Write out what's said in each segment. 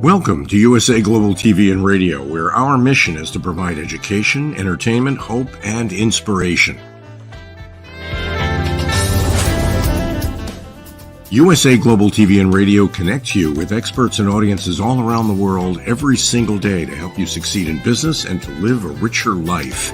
Welcome to USA Global TV and Radio, where our mission is to provide education, entertainment, hope, and inspiration. USA Global TV and Radio connects you with experts and audiences all around the world every single day to help you succeed in business and to live a richer life.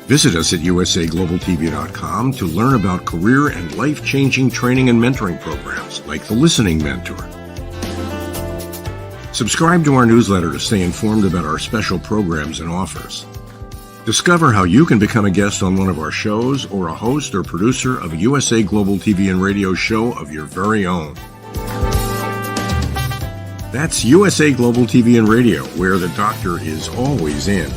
Visit us at usaglobaltv.com to learn about career and life-changing training and mentoring programs like the Listening Mentor. Subscribe to our newsletter to stay informed about our special programs and offers. Discover how you can become a guest on one of our shows or a host or producer of a USA Global TV and Radio show of your very own. That's USA Global TV and Radio, where the doctor is always in.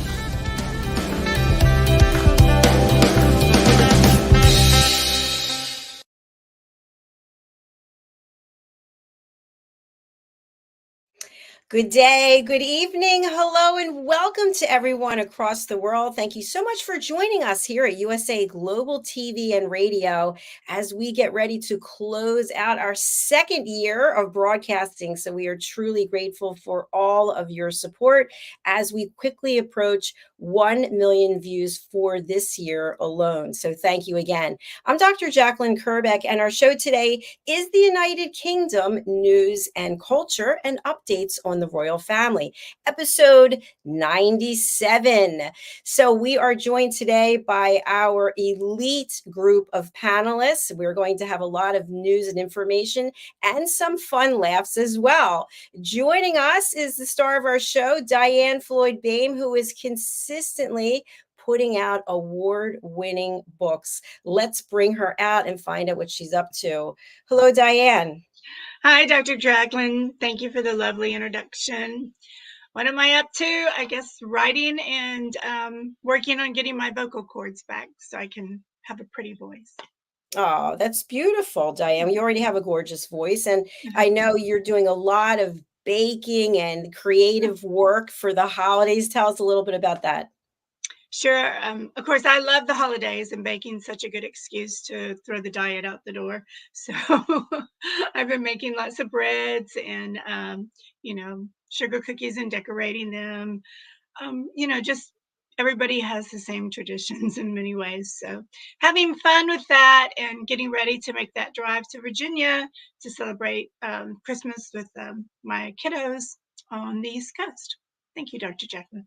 Good day, good evening, hello, and welcome to everyone across the world. Thank you so much for joining us here at USA Global TV and Radio as we get ready to close out our second year of broadcasting. So we are truly grateful for all of your support as we quickly approach 1 million views for this year alone. So thank you again. I'm Dr. JACALYN KERBECK, and our show today is the United Kingdom news and culture and updates on the royal family, episode 97. So we are joined today by our elite group of panelists. We're going to have a lot of news and information and some fun laughs as well. Joining us is the star of our show, DIANN BOEHM, who is consistently putting out award-winning books. Let's bring her out and find out what she's up to. Hello, DIANN. Hi, Dr. JACALYN. Thank you for the lovely introduction. What am I up to? I guess writing and working on getting my vocal cords back so I can have a pretty voice. Oh, that's beautiful, DIANN. You already have a gorgeous voice, and I know you're doing a lot of baking and creative work for the holidays. Tell us a little bit about that. Sure. Of course, I love the holidays, and baking such a good excuse to throw the diet out the door. So I've been making lots of breads and, sugar cookies and decorating them. Just everybody has the same traditions in many ways. So having fun with that and getting ready to make that drive to Virginia to celebrate Christmas with my kiddos on the East Coast. Thank you, Dr. JACALYN.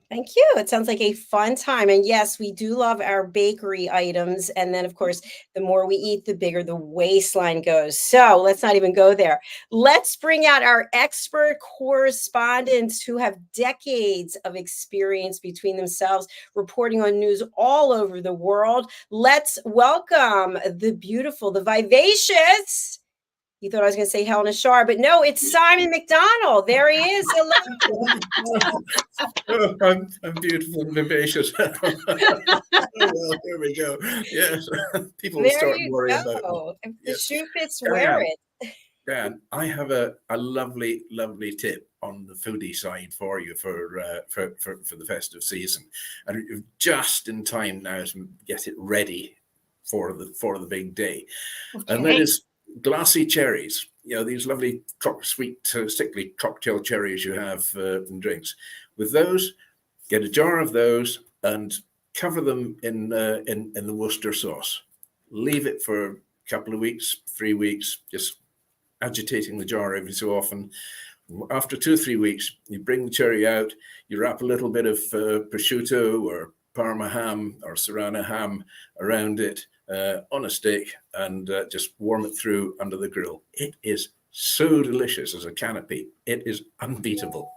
Thank you. It sounds like a fun time. And yes, we do love our bakery items. And then, of course, the more we eat, the bigger the waistline goes. So let's not even go there. Let's bring out our expert correspondents who have decades of experience between themselves reporting on news all over the world. Let's welcome the beautiful, the vivacious. You thought I was going to say HELENA Shar, but no, it's Simon MacDonald. There he is. Hello. Oh, I'm beautiful and vivacious. Oh, well, here we go. Yes, people will start worrying about me. If the shoe fits, wear it. Dan, I have a lovely, lovely tip on the foodie side for you for the festive season, and you're just in time now to get it ready for the big day, and that is glassy cherries. These lovely sweet, sickly cocktail cherries you have in drinks. With those, get a jar of those and cover them in the Worcester sauce. Leave it for a couple of weeks, 3 weeks, just agitating the jar every so often. After 2 or 3 weeks, you bring the cherry out, you wrap a little bit of prosciutto or Parma ham or Serrano ham around it on a stick, and just warm it through under the grill. It is so delicious as a canopy. It is unbeatable.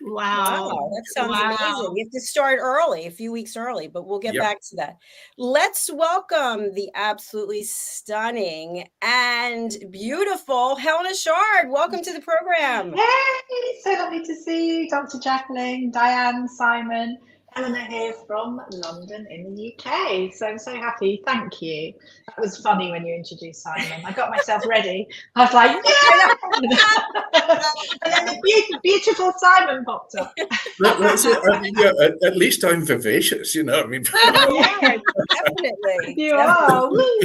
Wow, that sounds amazing. You have to start early, a few weeks early, but we'll get back to that. Let's welcome the absolutely stunning and beautiful HELENA Shar. Welcome to the program. Hey, so lovely to see you, Dr. JACALYN, DIANN, Simon. HELENA here from London in the UK. So I'm so happy. Thank you. That was funny when you introduced Simon. I got myself ready. I was like, yeah! And then the beautiful Simon popped up. That's it. I mean, at least I'm vivacious, I mean. Yeah, definitely. You are. Woo.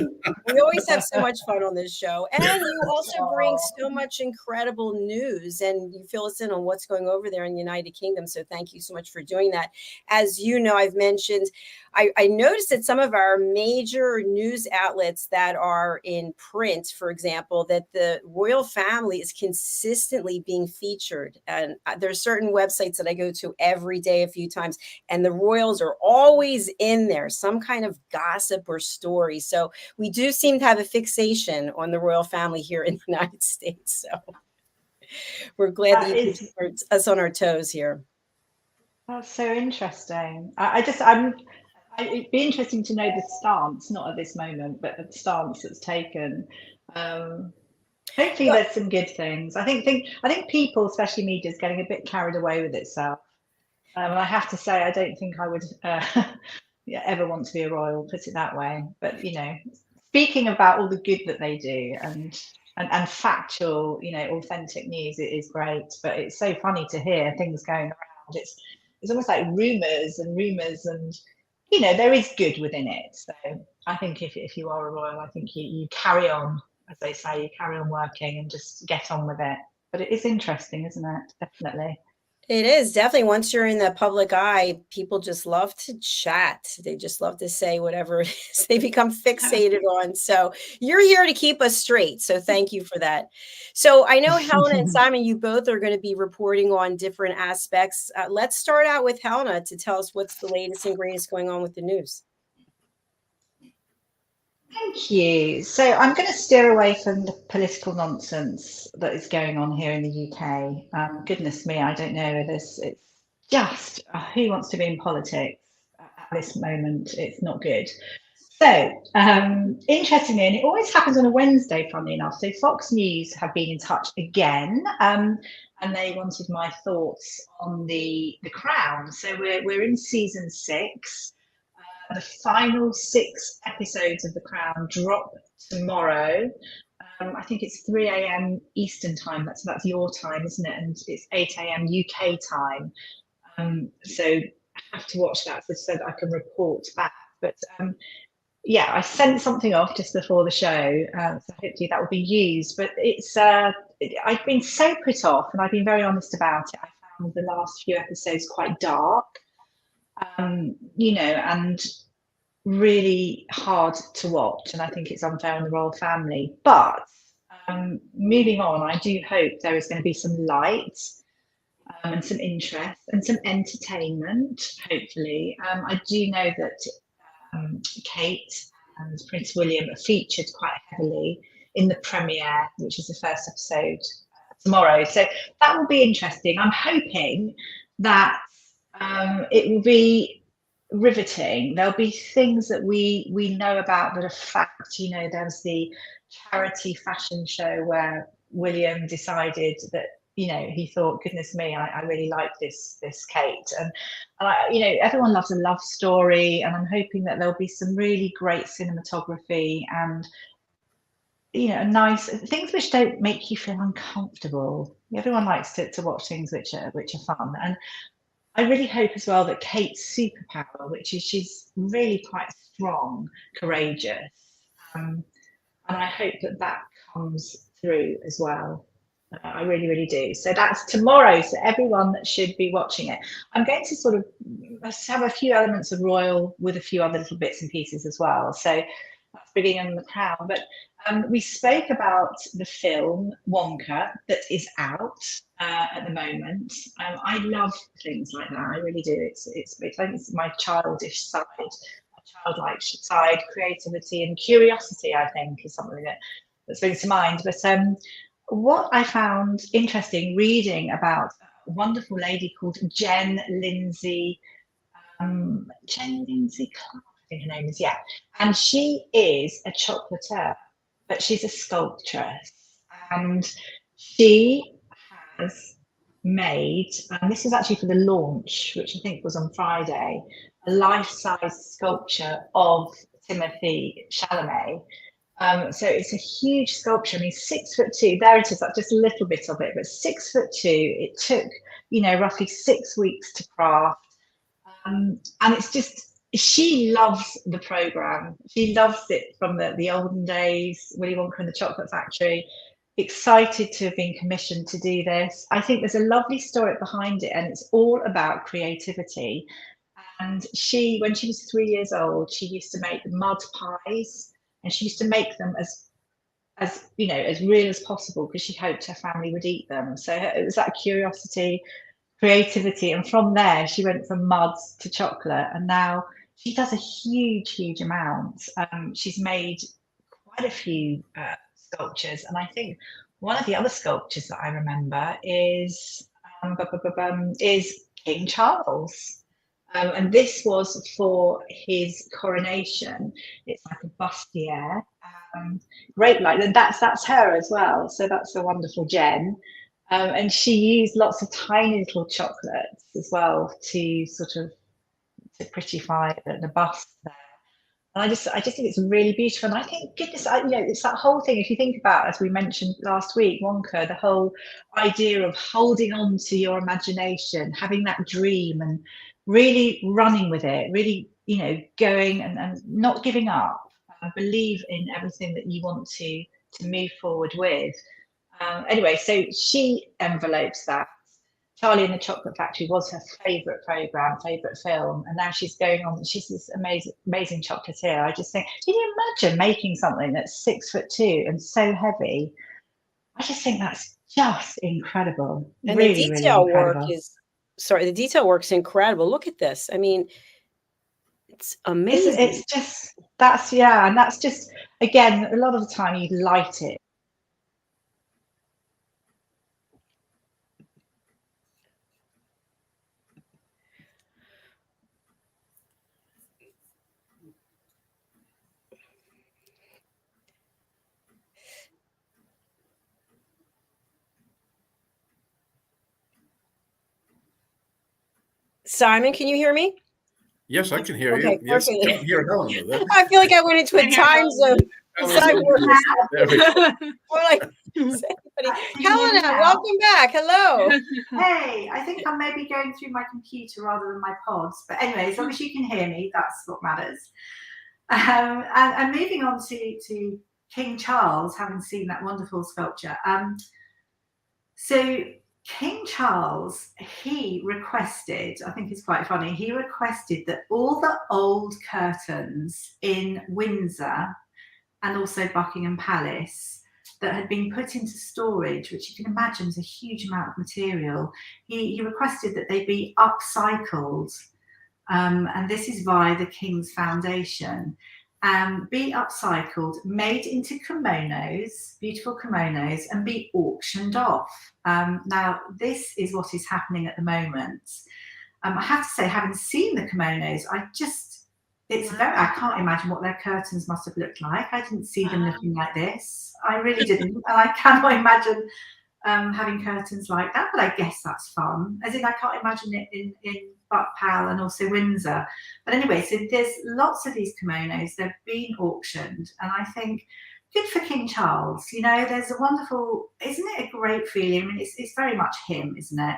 We always always have so much fun on this show. And you also bring Oh. so much incredible news, and you fill us in on what's going over there in the United Kingdom. So thank you so much for doing that. As you know, I've mentioned, I noticed that some of our major news outlets that are in print, for example, that the royal family is consistently being featured. And there's certain websites that I go to every day a few times, and the royals are always in there, some kind of gossip or story. So we do seem to have a fixation on the royal family here in the United States. So we're glad that you keep us on our toes here. That's so interesting. It'd be interesting to know the stance, not at this moment, but the stance that's taken. Hopefully, there's some good things. I think people, especially media, is getting a bit carried away with itself. And I have to say, I don't think I would ever want to be a royal, put it that way. But you know, speaking about all the good that they do and factual, you know, authentic news, it is great. But it's so funny to hear things going around. It's almost like rumours and you know, there is good within it. So I think if you are a royal, I think you carry on, as they say, you carry on working and just get on with it. But it is interesting, isn't it? Definitely. It is definitely, once you're in the public eye, people just love to chat. They just love to say whatever it is they become fixated on. So you're here to keep us straight. So thank you for that. So I know Helena and Simon, you both are going to be reporting on different aspects. Let's start out with Helena to tell us what's the latest and greatest going on with the news. Thank you. So I'm going to steer away from the political nonsense that is going on here in the UK. Goodness me, I don't know. It's just who wants to be in politics at this moment? It's not good. So interestingly, and it always happens on a Wednesday, funnily enough. So Fox News have been in touch again, and they wanted my thoughts on the Crown. So we're in season 6. The final 6 episodes of The Crown drop tomorrow. I think it's 3 a.m. Eastern time. That's your time, isn't it? And it's 8 a.m. UK time. So I have to watch that so that I can report back. But yeah, I sent something off just before the show, so hopefully that will be used. But it's I've been so put off, and I've been very honest about it. I found the last few episodes quite dark. You know, and really hard to watch, and I think it's unfair on the royal family. But moving on, I do hope there is going to be some light and some interest and some entertainment, hopefully. I do know that Kate and Prince William are featured quite heavily in the premiere, which is the first episode tomorrow. So that will be interesting. I'm hoping that it will be riveting. There'll be things that we know about that are fact. You know, there's the charity fashion show where William decided that, you know, he thought, goodness me, I really like this Kate, and I, you know, everyone loves a love story, and I'm hoping that there'll be some really great cinematography and, you know, nice things which don't make you feel uncomfortable. Everyone likes to watch things which are fun. And I really hope as well that Kate's superpower, which is she's really quite strong, courageous, and I hope that comes through as well. I really, really do. So that's tomorrow. So everyone should be watching it. I'm going to sort of have a few elements of royal with a few other little bits and pieces as well. So that's bringing in the Crown. But we spoke about the film Wonka that is out at the moment. I love things like that. I really do. I think it's my childish side, my childlike side. Creativity and curiosity, I think, is something that springs to mind. But what I found interesting reading about a wonderful lady called Jen Lindsay Clark, I think her name is, yeah. And she is a chocolatier, but she's a sculptress. And she has made, and this is actually for the launch, which I think was on Friday, a life-size sculpture of Timothy Chalamet. So it's a huge sculpture. I mean, 6'2". There it is. That's just a little bit of it, but 6'2". It took, you know, roughly 6 weeks to craft, and it's just she loves the program. She loves it from the olden days, Willy Wonka and the Chocolate Factory. Excited to have been commissioned to do this. I think there's a lovely story behind it, and it's all about creativity. And she, when she was 3 years old, she used to make mud pies, and she used to make them as you know, as real as possible, because she hoped her family would eat them. So it was that curiosity, creativity, and from there she went from muds to chocolate, and now she does a huge amount. She's made quite a few sculptures, and I think one of the other sculptures that I remember is King Charles. And this was for his coronation. It's like a bustier. Great light, and that's her as well. So that's a wonderful gem. And she used lots of tiny little chocolates as well to sort of to prettify the bust there. And I just think it's really beautiful. And I think, goodness, you know, it's that whole thing. If you think about, as we mentioned last week, Wonka, the whole idea of holding on to your imagination, having that dream, and really running with it, really, you know, going and not giving up. Believe in everything that you want to move forward with. Anyway, so she envelopes that. Charlie and the Chocolate Factory was her favourite programme, favourite film, and now she's going on. She's this amazing chocolatier. I just think, can you imagine making something that's 6'2" and so heavy? I just think that's just incredible. And really, the detail really work incredible. the detail work's incredible. Look at this. I mean, it's amazing. It's just, that's, yeah, and that's just, again, a lot of the time you light it. Simon, can you hear me? Yes, I can hear Okay, you. Yes, I perfect. can't hear Helen with it. I feel like I went into a time zone. There we go. Or like, Helena, welcome back. Hello. Hey, I think I'm maybe going through my computer rather than my pods. But anyway, as long as you can hear me, that's what matters. And moving on to King Charles, having seen that wonderful sculpture. So King Charles, he requested, I think it's quite funny, he requested that all the old curtains in Windsor and also Buckingham Palace that had been put into storage, which you can imagine is a huge amount of material, he requested that they be upcycled. And this is via the King's Foundation. Be upcycled, made into kimonos, beautiful kimonos, and be auctioned off. Now, this is what is happening at the moment. I have to say, having seen the kimonos, I can't imagine what their curtains must have looked like. I didn't see them looking like this. I really didn't. And I cannot imagine having curtains like that, but I guess that's fun. As in, I can't imagine it in Buck Pal and also Windsor. But anyway, so there's lots of these kimonos. They've been auctioned, and I think good for King Charles. You know, there's a wonderful, isn't it a great feeling? I mean, it's very much him, isn't it?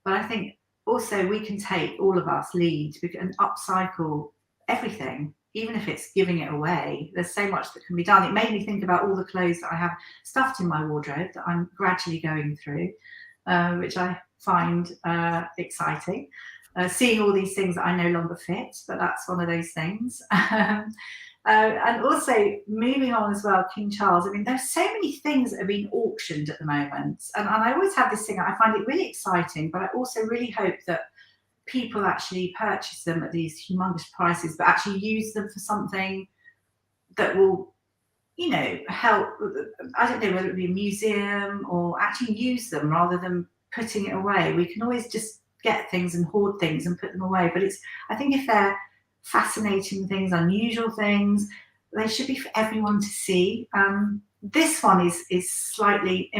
But I think also we can take, all of us, lead and upcycle everything, even if it's giving it away. There's so much that can be done. It made me think about all the clothes that I have stuffed in my wardrobe that I'm gradually going through, which I find exciting. Seeing all these things that I no longer fit, but that's one of those things. And also moving on as well, King Charles. I mean, there's so many things that are being auctioned at the moment. And I always have this thing, I find it really exciting, but I also really hope that people actually purchase them at these humongous prices, but actually use them for something that will, you know, help. I don't know whether it be a museum or actually use them rather than putting it away. We can always just get things and hoard things and put them away. But I think if they're fascinating things, unusual things, they should be for everyone to see. This one is slightly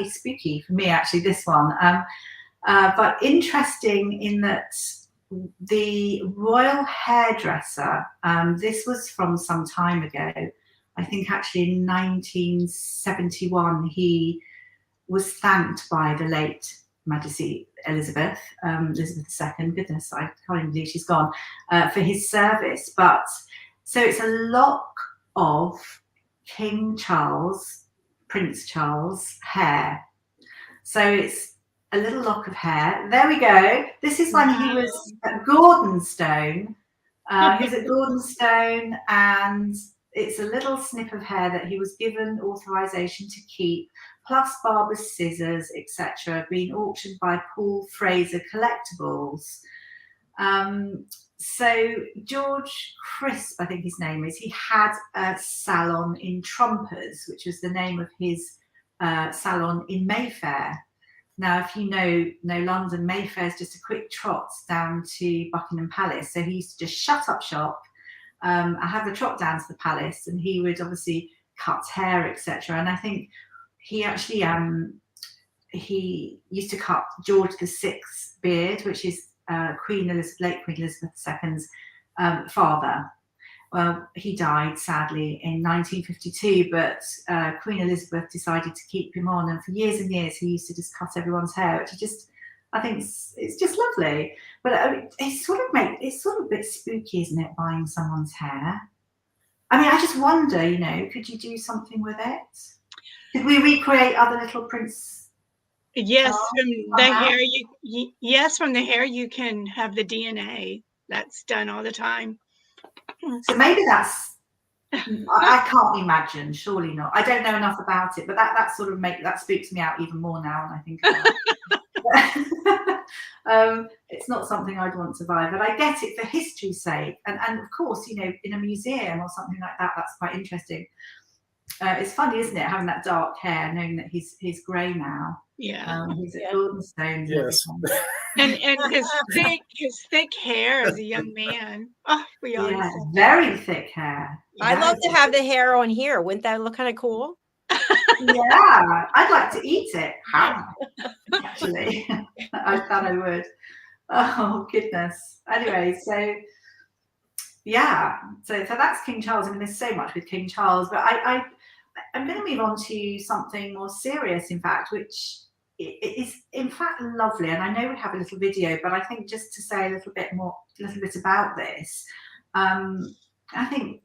spooky for me, actually, this one. But interesting in that the royal hairdresser, this was from some time ago, I think actually in 1971, he was thanked by the late Majesty Elizabeth II. Goodness, I can't even believe she's gone, for his service. But so it's a lock of King Charles, Prince Charles hair. So it's a little lock of hair. There we go. This is when he was at Gordonstone. He was at Gordonstone, and it's a little snip of hair that he was given authorization to keep, plus barber's scissors, etc., being auctioned by Paul Fraser Collectibles. So George Crisp, I think his name is, he had a salon in Trumpers, which was the name of his salon in Mayfair. Now, if you know London, Mayfair is just a quick trot down to Buckingham Palace. So he used to just shut up shop, I have the trot down to the palace, and he would obviously cut hair, etc. And I think he actually he used to cut George VI's beard, which is late Queen Elizabeth II's father. Well, he died sadly in 1952, but Queen Elizabeth decided to keep him on, and for years and years he used to just cut everyone's hair, which is I think it's just lovely. But it's sort of a bit spooky, isn't it, buying someone's hair? I mean, I just wonder, you know, could you do something with it? Could we recreate other little prince? Yes, from the hair. Yes, from the hair you can have the DNA. That's done all the time. So maybe that's. I can't imagine. Surely not. I don't know enough about it, but that sort of that spooks me out even more now when I think about it. It's not something I'd want to buy, but I get it for history's sake, and of course, you know, in a museum or something like that, that's quite interesting. It's funny, isn't it, having that dark hair, knowing that he's grey now. Yeah, he's at Gordonstone. Yes. and his thick hair as a young man. Oh, we all yeah, very thick hair. I'd love to have the hair on here. Wouldn't that look kind of cool? Yeah, I'd like to eat it. Actually, I thought I would. Oh goodness. Anyway, so yeah, so that's King Charles. I mean, there's so much with King Charles, but I'm going to move on to something more serious, in fact, which is in fact lovely. And I know we have a little video, but I think just to say a little bit about this, I think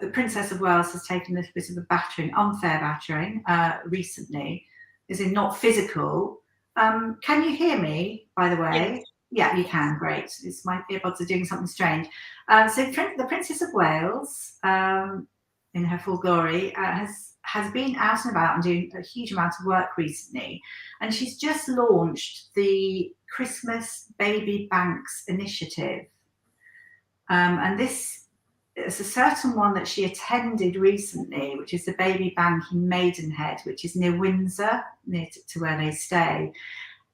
the Princess of Wales has taken a little bit of a battering, unfair battering, recently, as in not physical. Can you hear me, by the way? Yes. Yeah, you can. Great. It's my earbuds are doing something strange. So the Princess of Wales, in her full glory, has been out and about and doing a huge amount of work recently, and she's just launched the Christmas Baby Banks initiative, and this. It's a certain one that she attended recently, which is the Baby Bank in Maidenhead, which is near Windsor, near to where they stay.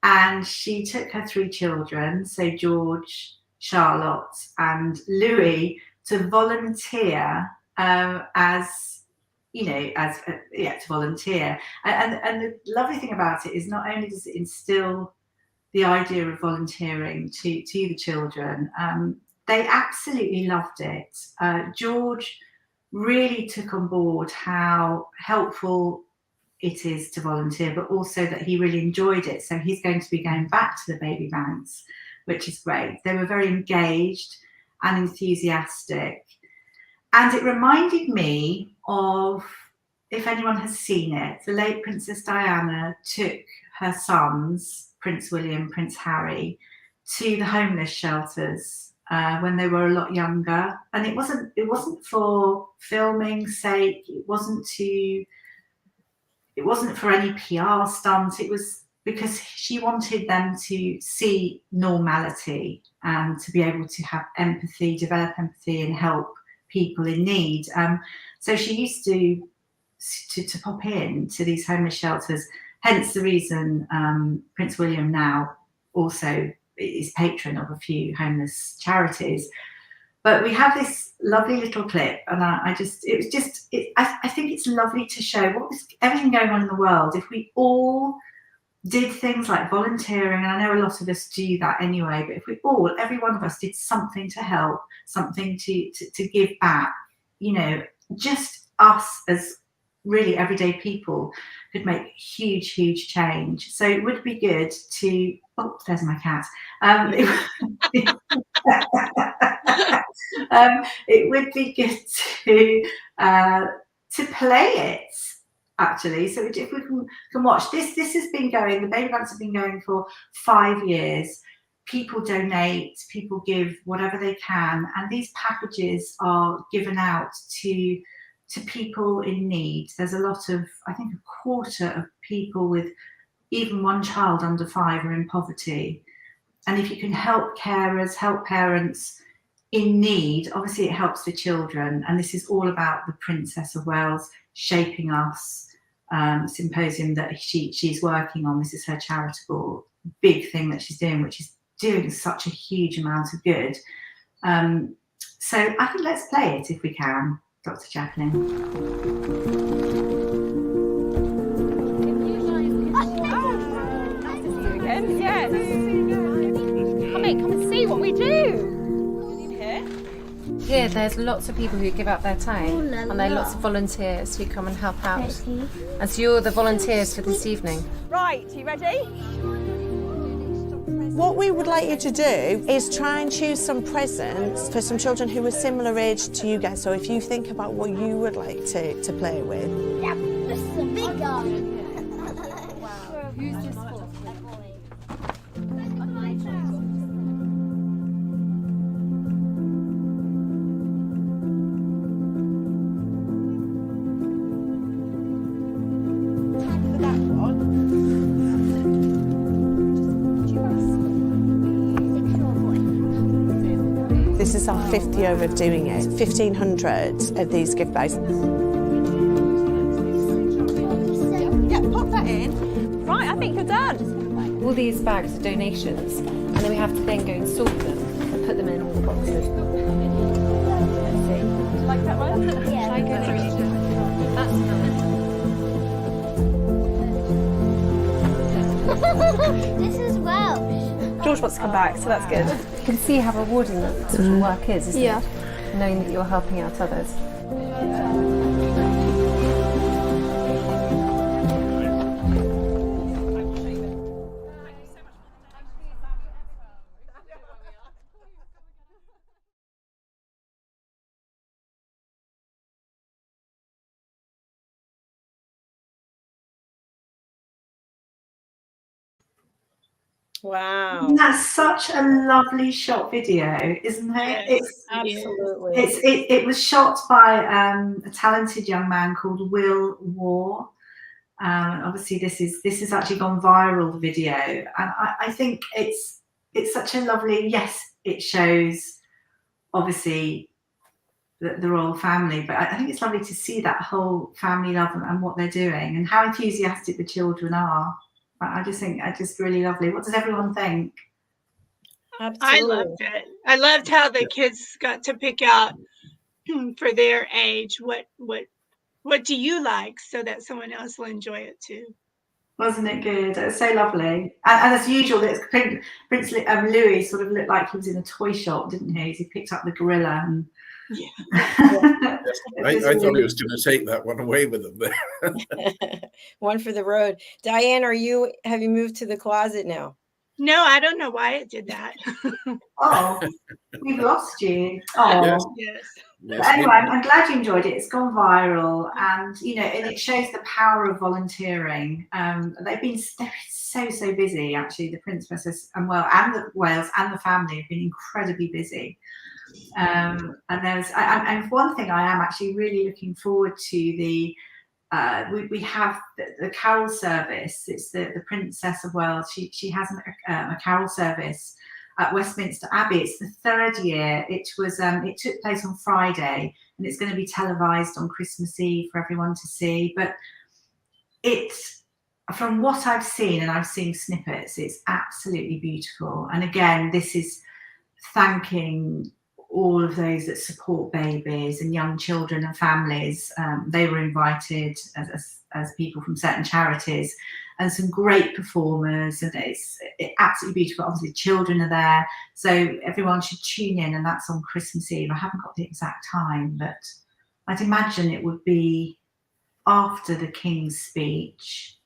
And she took her 3 children, so George, Charlotte, and Louis, to volunteer to volunteer. And the lovely thing about it is not only does it instill the idea of volunteering to the children, they absolutely loved it. George really took on board how helpful it is to volunteer, but also that he really enjoyed it. So he's going to be going back to the baby banks, which is great. They were very engaged and enthusiastic. And it reminded me of, if anyone has seen it, the late Princess Diana took her sons, Prince William, Prince Harry, to the homeless shelters when they were a lot younger, and it wasn't for filming's sake. It wasn't for any PR stunt. It was because she wanted them to see normality and to be able to have empathy, develop empathy, and help people in need. So she used to pop in to these homeless shelters. Hence the reason Prince William now also is patron of a few homeless charities. But we have this lovely little clip, and I think it's lovely to show everything going on in the world. If we all did things like volunteering, and I know a lot of us do that anyway, but if every one of us did something to help, something to give back, you know, just us as really everyday people could make huge, huge change. So it would be good to, oh, there's my cat. It would be good to play it, actually. So if we can watch this has been going, the baby banks have been going for 5 years. People donate, people give whatever they can, and these packages are given out to people in need. There's a lot of, I think, a quarter of people with even one child under 5 are in poverty. And if you can help carers, help parents in need, obviously it helps the children. And this is all about the Princess of Wales Shaping Us symposium that she's working on. This is her charitable big thing that she's doing, which is doing such a huge amount of good. So I think let's play it if we can, Dr. JACALYN. Yes. Come and see what we do. Here, there's lots of people who give up their time, and there are lots of volunteers who come and help out. And so you're the volunteers for this evening. Right, you ready? What we would like you to do is try and choose some presents for some children who are similar age to you guys. So if you think about what you would like to play with. Yeah, this is a big gun. Who's this for? This is our 5th year of doing it. 1,500 of these gift bags. Yeah, pop that in. Right, I think you're done. All these bags are donations, and then we have to then go and sort them and put them in all the boxes. Let's see. Do you like that one? Yeah. Shall I go through? This is Welsh. George wants to come back, so that's good. You can see how rewarding that sort of work is, isn't it? Knowing that you're helping out others. Wow. And that's such a lovely shot video, isn't it? Yes, Absolutely. It was shot by a talented young man called Will War. Obviously, this has actually gone viral, the video, and I think it's such a lovely. Yes, it shows obviously the royal family, but I think it's lovely to see that whole family love and what they're doing and how enthusiastic the children are. I just think it's really lovely. What does everyone think? I loved it. I loved how the kids got to pick out for their age what do you like, so that someone else will enjoy it too. Wasn't it good? It was so lovely. And as usual, Prince Louis sort of looked like he was in a toy shop, didn't he? He picked up the gorilla and. Yeah. I thought he was going to take that one away with him there. One for the road. Diane, have you moved to the closet now? No, I don't know why it did that. Oh, we've lost you. Oh, Yes. Yes. But anyway, I'm glad you enjoyed it. It's gone viral, and and it shows the power of volunteering. They've been so busy. Actually, the Princess and Wales and the family have been incredibly busy. And one thing I am actually really looking forward to, we have the carol service. It's the Princess of Wales. She has a carol service at Westminster Abbey. It's the 3rd year. It took place on Friday, and it's going to be televised on Christmas Eve for everyone to see. But from what I've seen, and I've seen snippets, it's absolutely beautiful. And again, this is thanking all of those that support babies and young children and families. They were invited as people from certain charities, and some great performers, and it's absolutely beautiful. Obviously, children are there, so everyone should tune in, and that's on Christmas Eve. I haven't got the exact time, but I'd imagine it would be after the King's speech.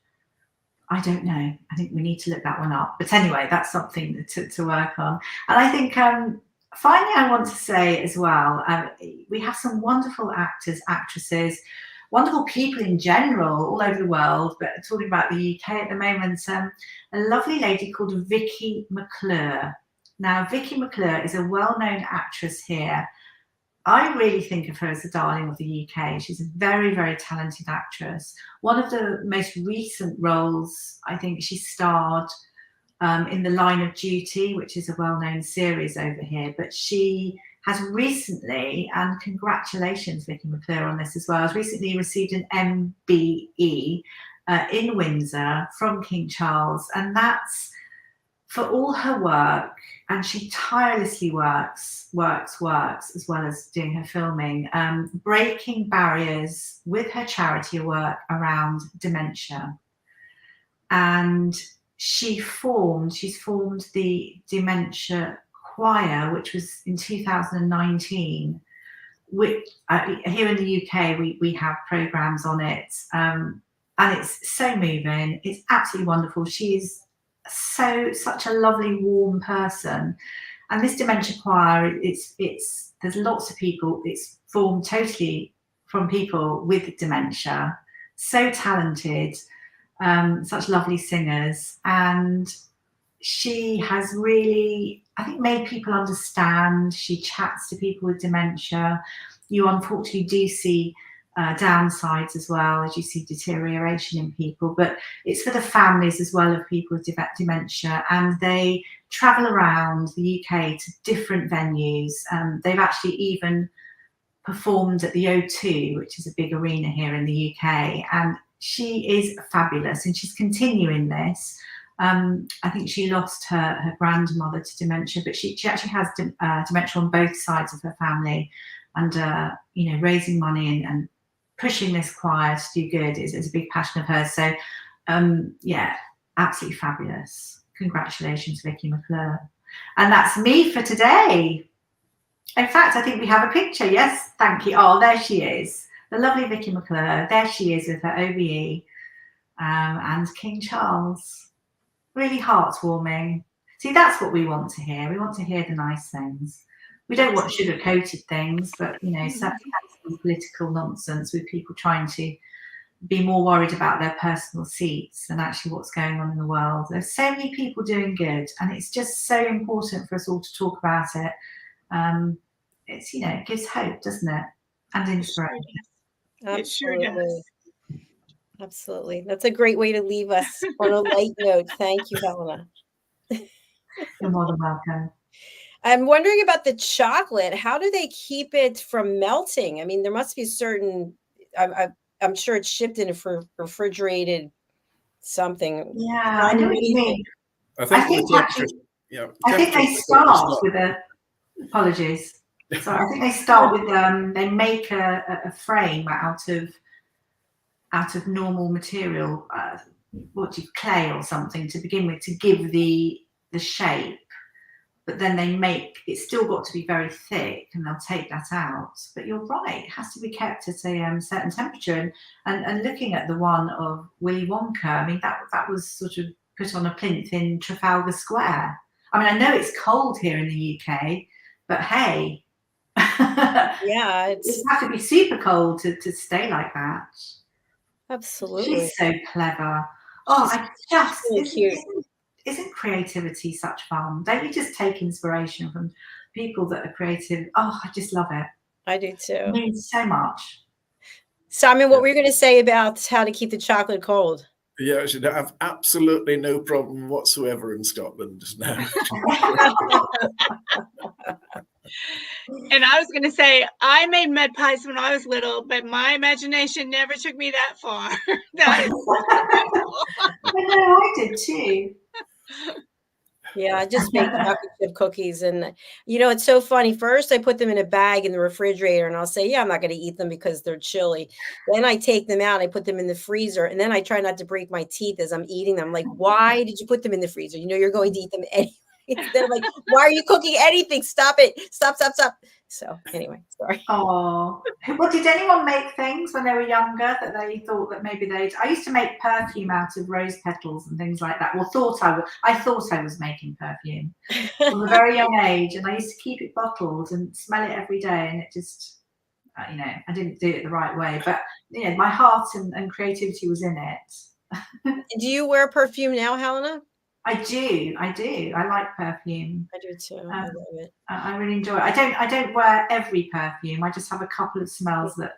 I don't know. I think we need to look that one up. But anyway, that's something to work on. And I think finally, I want to say as well, we have some wonderful actors, actresses, wonderful people in general all over the world, but talking about the UK at the moment, a lovely lady called Vicky McClure. Now, Vicky McClure is a well-known actress here. I really think of her as the darling of the UK. She's a very, very talented actress. One of the most recent roles, I think she starred in The Line of Duty, which is a well-known series over here. But she has recently, and congratulations, Vicky McClure, on this as well, has recently received an MBE in Windsor from King Charles. And that's for all her work, and she tirelessly works, as well as doing her filming, breaking barriers with her charity work around dementia. And she's formed the Dementia Choir, which was in 2019. Which, here in the UK, we have programs on it, and it's so moving. It's absolutely wonderful. She's such a lovely, warm person, and this Dementia Choir, there's lots of people. It's formed totally from people with dementia, so talented, such lovely singers, and she has really, I think, made people understand. She chats to people with dementia. You unfortunately do see downsides as well, as you see deterioration in people, but it's for the families as well of people with dementia, and they travel around the UK to different venues. They've actually even performed at the O2, which is a big arena here in the UK, and she is fabulous, and she's continuing this. I think she lost her grandmother to dementia, but she actually has dementia on both sides of her family, and you know, raising money and pushing this choir to do good is a big passion of hers. So yeah, absolutely fabulous. Congratulations, Vicky McClure. And that's me for today. In fact, I think we have a picture. Yes, thank you. Oh, there she is, the lovely Vicky McClure. There she is with her OBE and King Charles. Really heartwarming. See, that's what we want to hear. We want to hear the nice things. We don't want sugar-coated things, but, you know, some political nonsense with people trying to be more worried about their personal seats than actually what's going on in the world. There's so many people doing good, and it's just so important for us all to talk about it. It's, you know, it gives hope, doesn't it? And inspiration. It sure does. Absolutely. That's a great way to leave us on a light note. Thank you, Helena. You're more than welcome. I'm wondering about the chocolate. How do they keep it from melting? I mean, there must be a certain, I'm sure it's shipped in a refrigerated something. Yeah, I know what you mean. I think they start with apologies. So I think they start with they make a frame out of normal material, clay or something to begin with, to give the shape. But then they make, it's still got to be very thick, and they'll take that out. But you're right, it has to be kept at a certain temperature. And looking at the one of Willy Wonka, I mean, that was sort of put on a plinth in Trafalgar Square. I mean, I know it's cold here in the UK, but hey, yeah, it has to be super cold to stay like that. Absolutely. She's so clever. Oh, I just, really cute. Isn't creativity such fun? Don't you just take inspiration from people that are creative? Oh, I just love it. I do too. It means so much. Simon, what were you going to say about how to keep the chocolate cold? Yeah, I should have absolutely no problem whatsoever in Scotland now. And I was going to say, I made mud pies when I was little, but my imagination never took me that far. That is I know, I did too. Yeah, I just make chocolate chip cookies, and you know, it's so funny. First, I put them in a bag in the refrigerator, and I'll say, "Yeah, I'm not going to eat them because they're chilly." Then I take them out, I put them in the freezer, and then I try not to break my teeth as I'm eating them. Like, why did you put them in the freezer? You know, you're going to eat them anyway. They're like, why are you cooking anything? Stop it. Stop. So anyway, sorry. Oh, well, did anyone make things when they were younger that they thought that maybe I used to make perfume out of rose petals and things like that. Well, I thought I was making perfume from a very young age, and I used to keep it bottled and smell it every day, and it just, you know, I didn't do it the right way, but you know, my heart and creativity was in it. Do you wear perfume now, Helena? I do. I like perfume. I do too. I love it. I really enjoy it. I don't wear every perfume. I just have a couple of smells that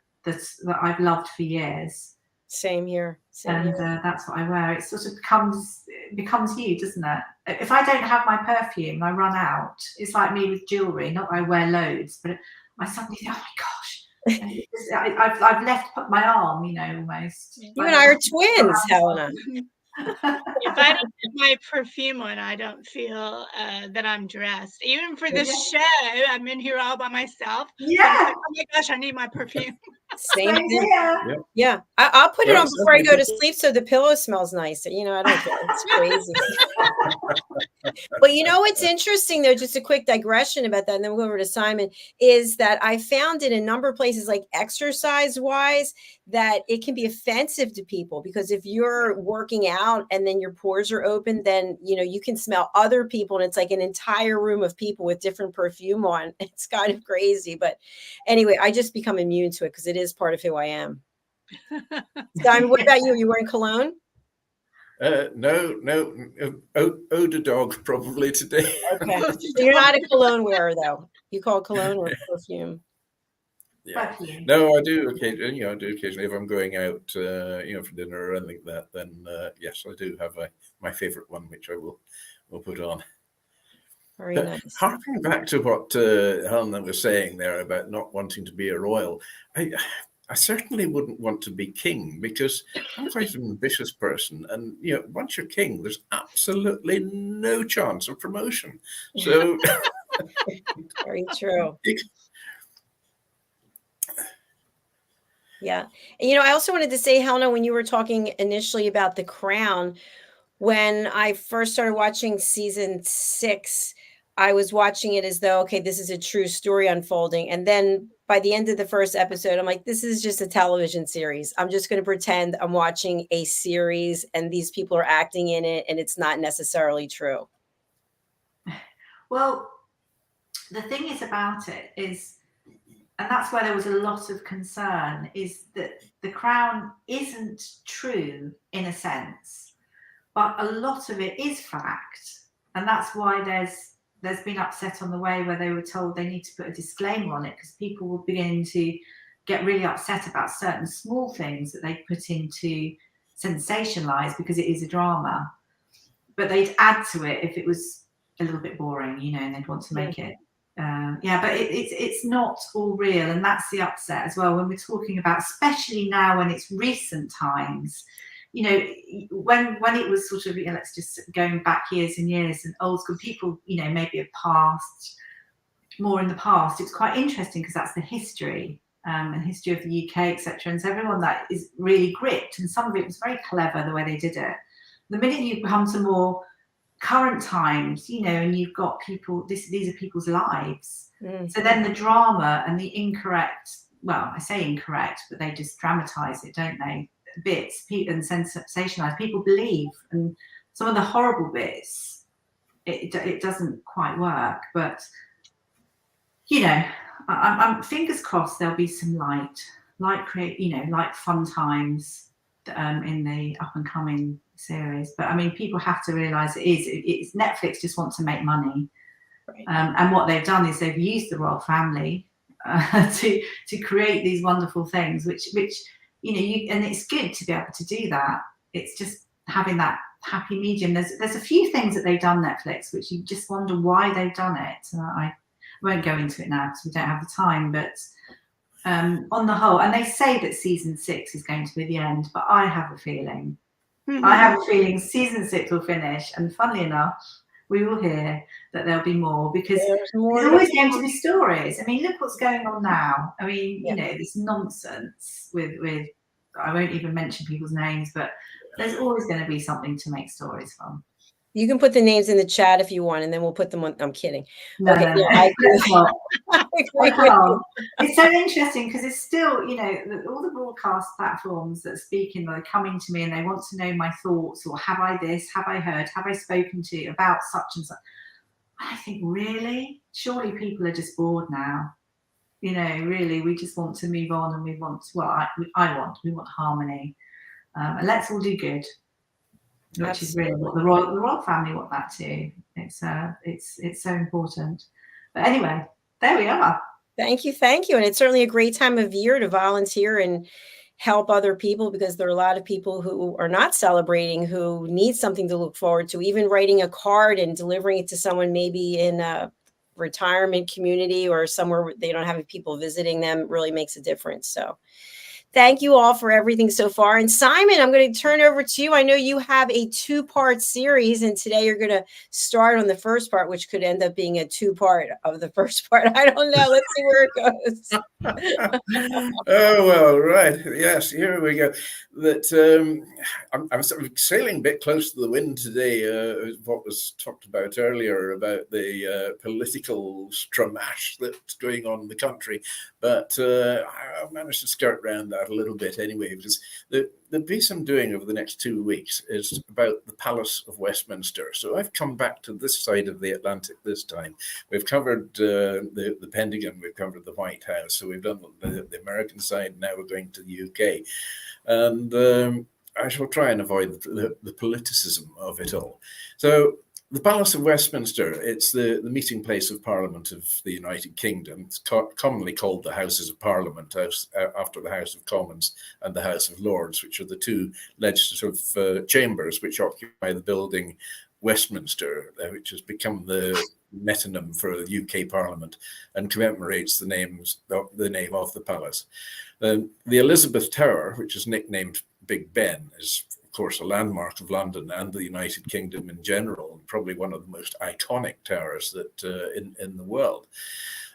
I've loved for years. Same here. That's what I wear. It sort of becomes you, doesn't it? If I don't have my perfume, I run out. It's like me with jewelry. Not that I wear loads, but I suddenly think, oh my gosh, I've left my arm, you know, almost. You and I are twins, Helena. If I don't have my perfume on, I don't feel that I'm dressed. Even for this show, I'm in here all by myself. Yeah. Like, oh my gosh, I need my perfume. Same here. Yeah. I'll put it on before I go to sleep so the pillow smells nice. You know, I don't care. It's crazy. But you know what's interesting, though, just a quick digression about that, and then we'll go over to Simon, is that I found in a number of places, like exercise-wise, that it can be offensive to people, because if you're working out and then your pores are open, then, you know, you can smell other people, and it's like an entire room of people with different perfume on. It's kind of crazy. But anyway, I just become immune to it because it is part of who I am. Simon, what about you? Are you wearing cologne? No. Odor dog probably today. Okay. So you're not a cologne wearer, though. You call cologne or perfume? Yeah. No, I do occasionally. You know, I do occasionally if I'm going out, you know, for dinner or anything like that. Then yes, I do have my favorite one, which I will put on. Very nice. Harping back to what Helena was saying there about not wanting to be a royal, I certainly wouldn't want to be king, because I'm quite an ambitious person, and you know, once you're king, there's absolutely no chance of promotion. So very true. Yeah. And, you know, I also wanted to say, Helena, when you were talking initially about The Crown, when I first started watching season 6, I was watching it as though, okay, this is a true story unfolding. And then by the end of the first episode, I'm like, this is just a television series. I'm just going to pretend I'm watching a series and these people are acting in it, and it's not necessarily true. Well, the thing is about it is, and that's where there was a lot of concern, is that The Crown isn't true in a sense, but a lot of it is fact. And that's why there's been upset on the way where they were told they need to put a disclaimer on it, because people will begin to get really upset about certain small things that they put into sensationalize because it is a drama. But they'd add to it if it was a little bit boring, you know, and they'd want to make it. Yeah, but it's not all real, and that's the upset as well when we're talking about, especially now when it's recent times. You know, when it was sort of, you know, let's just going back years and years, and old school people, you know, maybe have passed more in the past. It's quite interesting because that's the history and history of the UK, etc. And so everyone that is really gripped, and some of it was very clever the way they did it. The minute you come to more current times, you know, and you've got people, these are people's lives. So then the drama and the incorrect, well, I say incorrect, but they just dramatize it, don't they? Bits and sensationalize, people believe, and some of the horrible bits it doesn't quite work. But you know, I'm fingers crossed there'll be some light create, you know, like fun times in the up and coming series. But I mean, people have to realize it's Netflix just want to make money, right. And what they've done is they've used the royal family to create these wonderful things, which you know, and it's good to be able to do that. It's just having that happy medium. There's a few things that they've done, Netflix, which you just wonder why they've done it. And I won't go into it now because we don't have the time. But on the whole, and they say that season 6 is going to be the end, but I have a feeling. I have a feeling season 6 will finish, and funnily enough, we will hear that there'll be more, because there's always going to be stories. I mean, look what's going on now. I mean, you know, this nonsense with I won't even mention people's names, but there's always going to be something to make stories from. You can put the names in the chat if you want, and then we'll put them on. I'm kidding. No, Okay, no, yeah, let's not. I I agree with can't. It's so interesting because it's still, you know, all the broadcast platforms that are speaking, they're coming to me and they want to know my thoughts, or have I this, have I heard, have I spoken to about such and such. I think, really, surely people are just bored now. You know, really, we just want to move on, and we want, well, we want harmony, and let's all do good, which is really what the royal family want that too. It's so important. But anyway, there we are. Thank you, and it's certainly a great time of year to volunteer and help other people, because there are a lot of people who are not celebrating, who need something to look forward to. Even writing a card and delivering it to someone maybe in a retirement community or somewhere where they don't have people visiting them really makes a difference. So thank you all for everything so far. And Simon, I'm going to turn over to you. I know you have a 2-part series, and today you're going to start on the first part, which could end up being a 2-part of the first part. I don't know. Let's see where it goes. Oh, well, right. Yes, here we go. That I'm sort of sailing a bit close to the wind today. What was talked about earlier about the political stramash that's going on in the country. But I managed to skirt around that a little bit anyway, because the piece I'm doing over the next 2 weeks is about the Palace of Westminster. So I've come back to this side of the Atlantic this time. We've covered the Pentagon, we've covered the White House, so we've done the American side, now we're going to the UK. And I shall try and avoid the politicism of it all. So the Palace of Westminster, it's the meeting place of Parliament of the United Kingdom. It's commonly called the Houses of Parliament, after the House of Commons and the House of Lords, which are the two legislative chambers which occupy the building Westminster, which has become the metonym for the UK Parliament and commemorates the name of the palace. The Elizabeth Tower, which is nicknamed Big Ben, is of course a landmark of London and the United Kingdom in general, and probably one of the most iconic towers that in the world.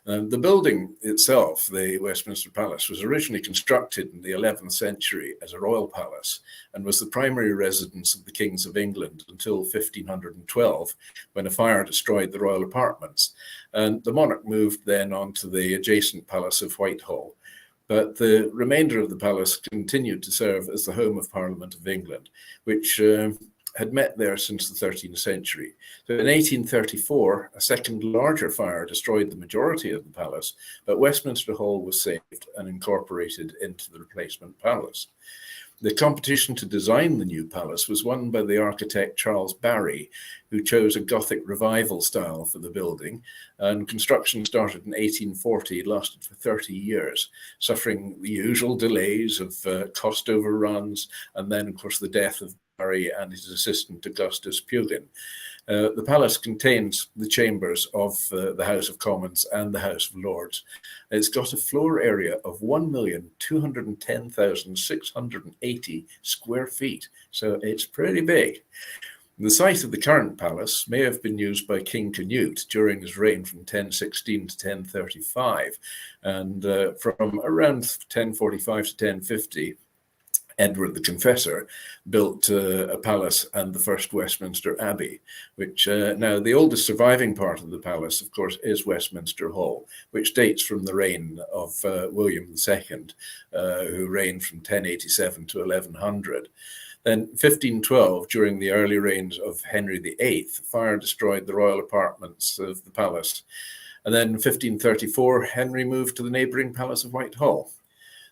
The building itself, the Westminster Palace, was originally constructed in the 11th century as a royal palace and was the primary residence of the kings of England until 1512, when a fire destroyed the royal apartments. And the monarch moved then on to the adjacent Palace of Whitehall. But the remainder of the palace continued to serve as the home of Parliament of England, which had met there since the 13th century. So in 1834, a second larger fire destroyed the majority of the palace, but Westminster Hall was saved and incorporated into the replacement palace. The competition to design the new palace was won by the architect Charles Barry, who chose a Gothic revival style for the building, and construction started in 1840, lasted for 30 years, suffering the usual delays of cost overruns, and then, of course, the death of Barry and his assistant Augustus Pugin. The palace contains the chambers of the House of Commons and the House of Lords. It's got a floor area of 1,210,680 square feet, so it's pretty big. The site of the current palace may have been used by King Canute during his reign from 1016 to 1035, and from around 1045 to 1050, Edward the Confessor built a palace and the first Westminster Abbey, which now the oldest surviving part of the palace, of course, is Westminster Hall, which dates from the reign of William II, who reigned from 1087 to 1100. Then 1512, during the early reigns of Henry VIII, fire destroyed the royal apartments of the palace. And then 1534, Henry moved to the neighbouring Palace of Whitehall.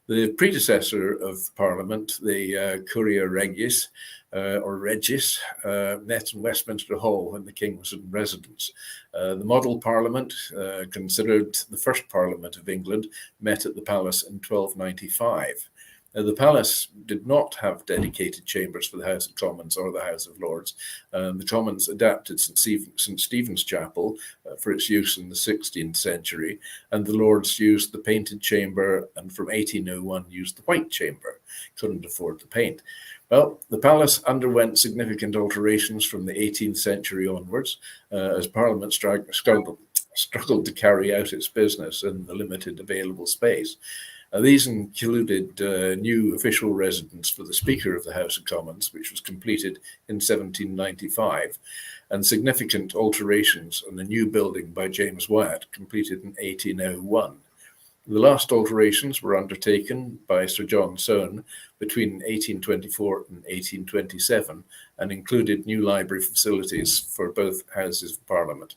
The predecessor of Parliament, the Curia Regis, or Regis, met in Westminster Hall when the king was in residence. The model Parliament, considered the first Parliament of England, met at the palace in 1295. The palace did not have dedicated chambers for the House of Commons or the House of Lords. The Commons adapted St. Stephen's Chapel for its use in the 16th century, and the Lords used the painted chamber, and from 1801 used the white chamber. Couldn't afford the paint. Well, the palace underwent significant alterations from the 18th century onwards, as Parliament struggled to carry out its business in the limited available space. These included new official residence for the Speaker of the House of Commons, which was completed in 1795, and significant alterations on a new building by James Wyatt, completed in 1801. The last alterations were undertaken by Sir John Soane between 1824 and 1827 and included new library facilities for both Houses of Parliament.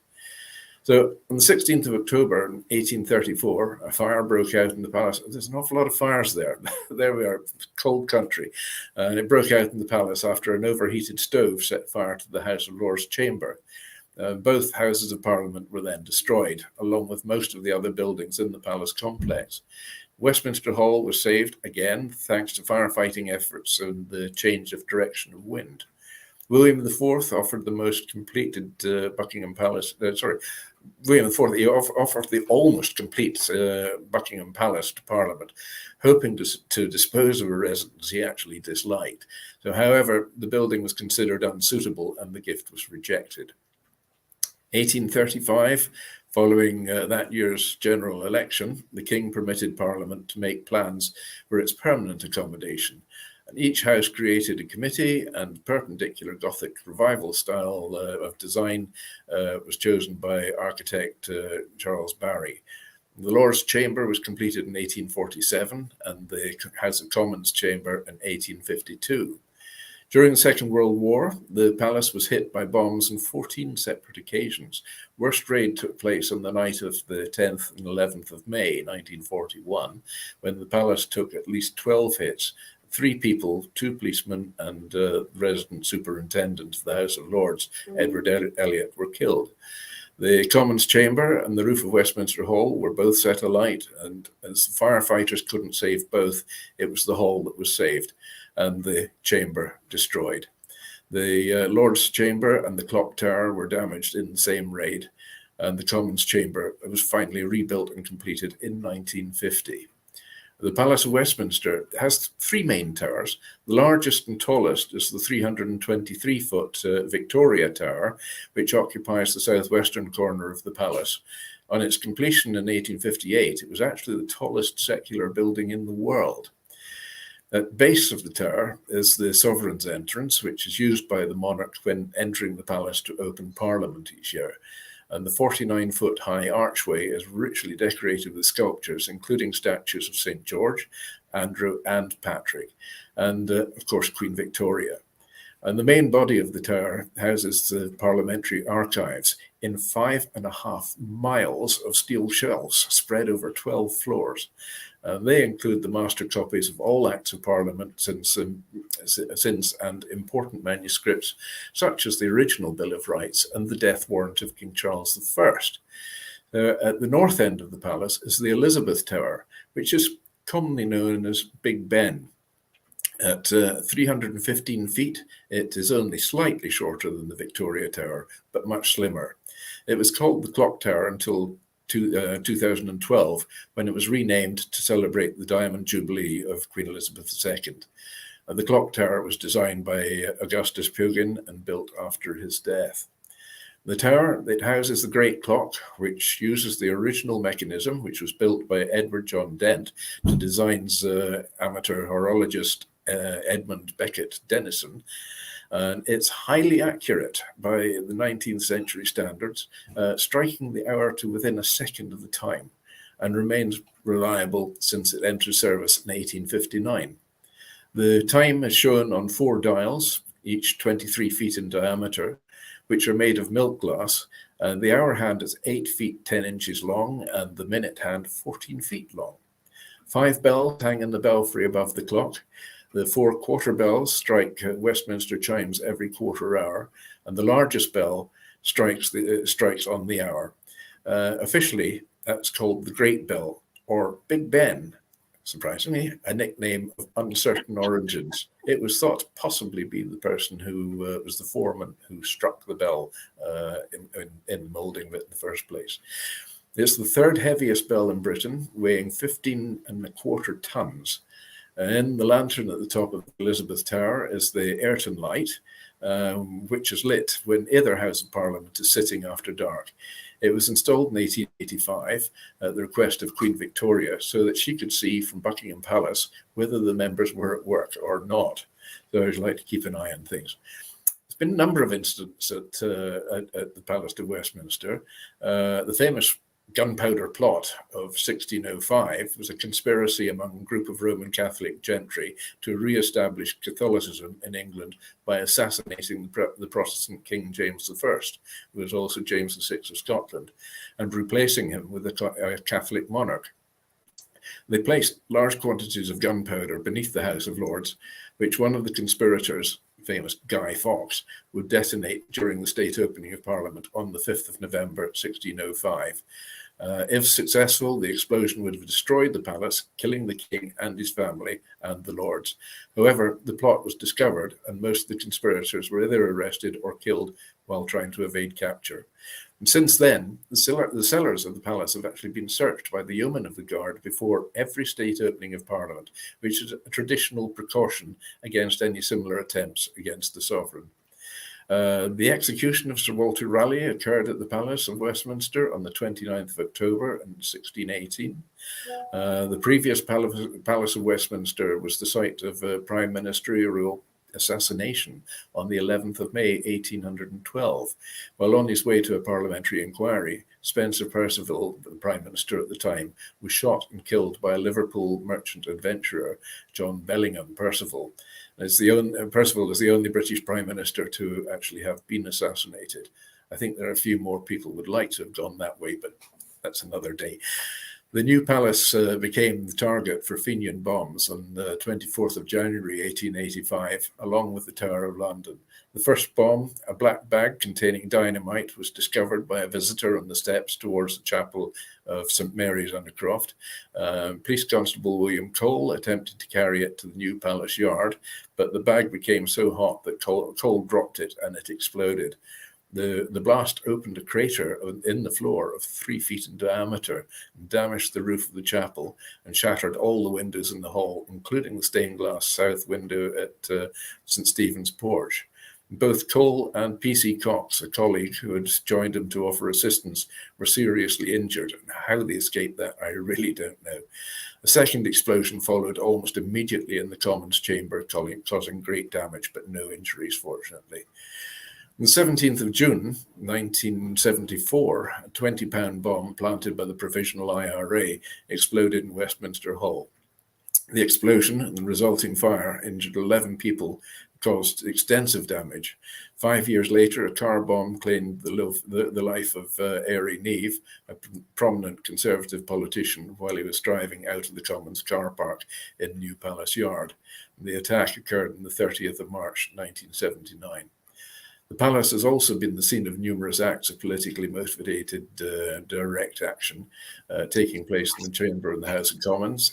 So on the 16th of October 1834, a fire broke out in the palace. There's an awful lot of fires there. There we are, cold country. And it broke out in the palace after an overheated stove set fire to the House of Lords chamber. Both Houses of Parliament were then destroyed, along with most of the other buildings in the palace complex. Westminster Hall was saved, again, thanks to firefighting efforts and the change of direction of wind. William IV offered the most completed Buckingham Palace, William IV offered the almost complete Buckingham Palace to Parliament, hoping to dispose of a residence he actually disliked. So, however, the building was considered unsuitable and the gift was rejected. 1835, following that year's general election, the King permitted Parliament to make plans for its permanent accommodation. And each house created a committee, and perpendicular Gothic revival style of design was chosen by architect Charles Barry. The Lords Chamber was completed in 1847 and the House of Commons Chamber in 1852. During the Second World War, the palace was hit by bombs on 14 separate occasions. Worst raid took place on the night of the 10th and 11th of May, 1941, when the palace took at least 12 hits. 3 people, 2 policemen, and resident superintendent of the House of Lords, Edward Elliot, were killed. The Commons Chamber and the roof of Westminster Hall were both set alight, and as the firefighters couldn't save both, it was the hall that was saved and the chamber destroyed. The Lords Chamber and the clock tower were damaged in the same raid, and the Commons Chamber was finally rebuilt and completed in 1950. The Palace of Westminster has 3 main towers. The largest and tallest is the 323-foot Victoria Tower, which occupies the southwestern corner of the palace. On its completion in 1858, it was actually the tallest secular building in the world. At the base of the tower is the Sovereign's entrance, which is used by the monarch when entering the palace to open Parliament each year. And the 49-foot high archway is richly decorated with sculptures, including statues of St. George, Andrew, and Patrick, and, of course, Queen Victoria. And the main body of the tower houses the parliamentary archives in 5.5 miles of steel shelves spread over 12 floors. They include the master copies of all Acts of Parliament since and important manuscripts, such as the original Bill of Rights and the death warrant of King Charles I. At the north end of the palace is the Elizabeth Tower, which is commonly known as Big Ben. At 315 feet, it is only slightly shorter than the Victoria Tower, but much slimmer. It was called the Clock Tower until 2012, when it was renamed to celebrate the Diamond Jubilee of Queen Elizabeth II. The clock tower was designed by Augustus Pugin and built after his death. The tower, it houses the Great Clock, which uses the original mechanism, which was built by Edward John Dent to design's amateur horologist Edmund Beckett Denison. And it's highly accurate by the 19th century standards, striking the hour to within a second of the time, and remains reliable since it entered service in 1859. The time is shown on 4 dials, each 23 feet in diameter, which are made of milk glass, and the hour hand is 8 feet 10 inches long, and the minute hand 14 feet long. 5 bells hang in the belfry above the clock. The 4 quarter bells strike Westminster chimes every quarter hour, and the largest bell strikes on the hour. Officially, that's called the Great Bell, or Big Ben, surprisingly, a nickname of uncertain origins. It was thought to possibly be the person who was the foreman who struck the bell in the moulding of it in the first place. It's the 3rd heaviest bell in Britain, weighing 15.25 tons. In the lantern at the top of Elizabeth Tower is the Ayrton light, which is lit when either House of Parliament is sitting after dark. It was installed in 1885 at the request of Queen Victoria so that she could see from Buckingham Palace whether the members were at work or not. So I'd like to keep an eye on things. There's been a number of incidents at the Palace of Westminster. The famous gunpowder plot of 1605 was a conspiracy among a group of Roman Catholic gentry to re-establish Catholicism in England by assassinating the Protestant King James I, who was also James VI of Scotland, and replacing him with a Catholic monarch. They placed large quantities of gunpowder beneath the House of Lords, which one of the conspirators, famous Guy Fawkes, would detonate during the state opening of Parliament on the 5th of November 1605. If successful, the explosion would have destroyed the palace, killing the king and his family and the lords. However, the plot was discovered and most of the conspirators were either arrested or killed while trying to evade capture. And since then, the cellars of the palace have actually been searched by the yeomen of the guard before every state opening of Parliament, which is a traditional precaution against any similar attempts against the sovereign. The execution of Sir Walter Raleigh occurred at the Palace of Westminster on the 29th of October in 1618. The previous Palace of Westminster was the site of a prime ministerial assassination on the 11th of May 1812. While on his way to a parliamentary inquiry, Spencer Perceval, the Prime Minister at the time, was shot and killed by a Liverpool merchant adventurer, John Bellingham Perceval. Perceval is the only British Prime Minister to actually have been assassinated. I think there are a few more people would like to have gone that way, but that's another day. The new palace became the target for Fenian bombs on the 24th of January 1885, along with the Tower of London. The first bomb, a black bag containing dynamite, was discovered by a visitor on the steps towards the chapel of St Mary's Undercroft. Police Constable William Cole attempted to carry it to the new palace yard, but the bag became so hot that Cole dropped it and it exploded. The blast opened a crater in the floor of 3 feet in diameter and damaged the roof of the chapel and shattered all the windows in the hall, including the stained glass south window at St Stephen's porch. Both Cole and P.C. Cox, a colleague who had joined him to offer assistance, were seriously injured, and how they escaped that I really don't know. A second explosion followed almost immediately in the Commons chamber, causing great damage, but no injuries, fortunately. On the 17th of June, 1974, a £20 bomb planted by the Provisional IRA exploded in Westminster Hall. The explosion and the resulting fire injured 11 people, caused extensive damage. 5 years later, a car bomb claimed the life of Airy Neave, a prominent Conservative politician, while he was driving out of the Commons car park in New Palace Yard. The attack occurred on the 30th of March, 1979. The palace has also been the scene of numerous acts of politically motivated direct action taking place in the chamber in the House of Commons.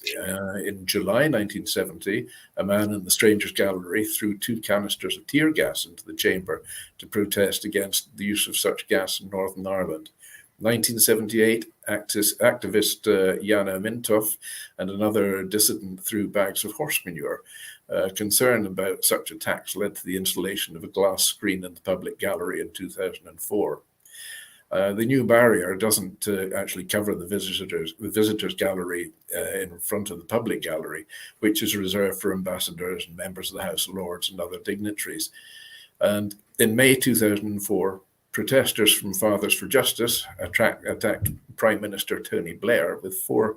In July 1970, a man in the Strangers' Gallery threw 2 canisters of tear gas into the chamber to protest against the use of such gas in Northern Ireland. 1978, activist Jana Mintoff and another dissident threw bags of horse manure. Concern about such attacks led to the installation of a glass screen in the public gallery in 2004. The new barrier doesn't actually cover the visitors gallery in front of the public gallery, which is reserved for ambassadors and members of the House of Lords and other dignitaries. And in May 2004, protesters from Fathers for Justice attacked Prime Minister Tony Blair with 4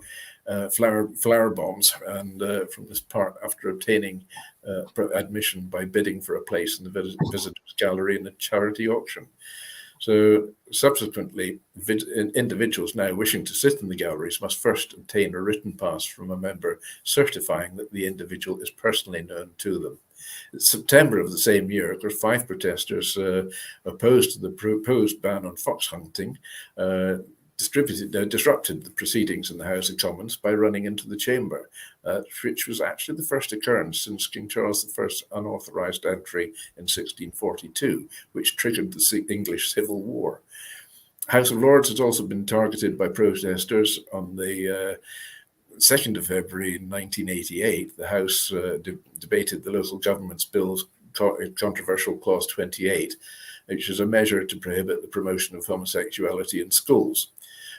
flower bombs, and from this part after obtaining admission by bidding for a place in the visitors gallery in a charity auction. So subsequently, individuals now wishing to sit in the galleries must first obtain a written pass from a member certifying that the individual is personally known to them. In September of the same year, there were 5 protesters opposed to the proposed ban on fox hunting, disrupted the proceedings in the House of Commons by running into the chamber, which was actually the first occurrence since King Charles I's unauthorised entry in 1642, which triggered the English Civil War. House of Lords has also been targeted by protesters. On the 2nd of February 1988, the House debated the local government's bill's controversial Clause 28, which is a measure to prohibit the promotion of homosexuality in schools.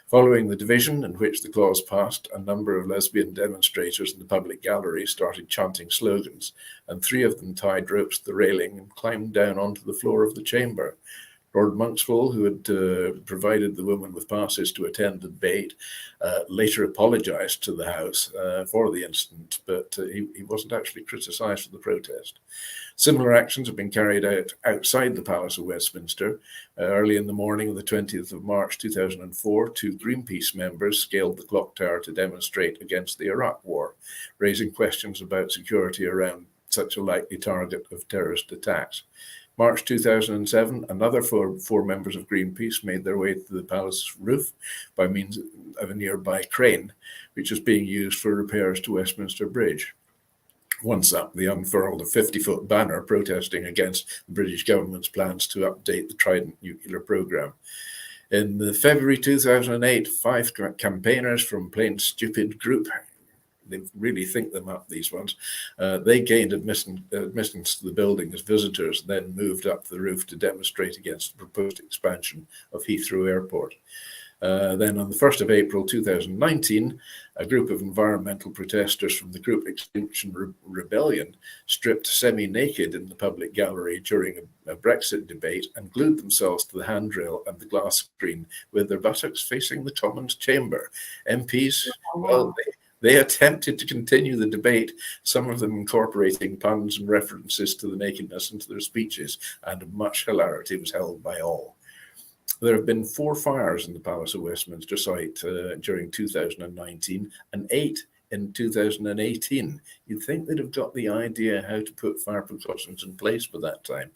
Following the division in which the clause passed, a number of lesbian demonstrators in the public gallery started chanting slogans, and 3 of them tied ropes to the railing and climbed down onto the floor of the chamber. Lord Monkswell, who had provided the woman with passes to attend the debate, later apologised to the House for the incident, but he wasn't actually criticised for the protest. Similar actions have been carried out outside the Palace of Westminster. Early in the morning of the 20th of March 2004, 2 Greenpeace members scaled the clock tower to demonstrate against the Iraq War, raising questions about security around such a likely target of terrorist attacks. March 2007, another four members of Greenpeace made their way to the palace roof by means of a nearby crane, which was being used for repairs to Westminster Bridge. Once up, they unfurled a 50-foot banner protesting against the British government's plans to update the Trident nuclear program. In February 2008, 5 campaigners from Plain Stupid Group, they really think them up, these ones, they gained admittance to the building as visitors, then moved up the roof to demonstrate against the proposed expansion of Heathrow Airport. Then on the 1st of April 2019, a group of environmental protesters from the group Extinction Rebellion stripped semi-naked in the public gallery during a Brexit debate and glued themselves to the handrail and the glass screen with their buttocks facing the Commons chamber. MPs, well, they attempted to continue the debate, some of them incorporating puns and references to the nakedness into their speeches, and much hilarity was held by all. There have been 4 fires in the Palace of Westminster site during 2019 and 8 in 2018. You'd think they'd have got the idea how to put fire precautions in place by that time.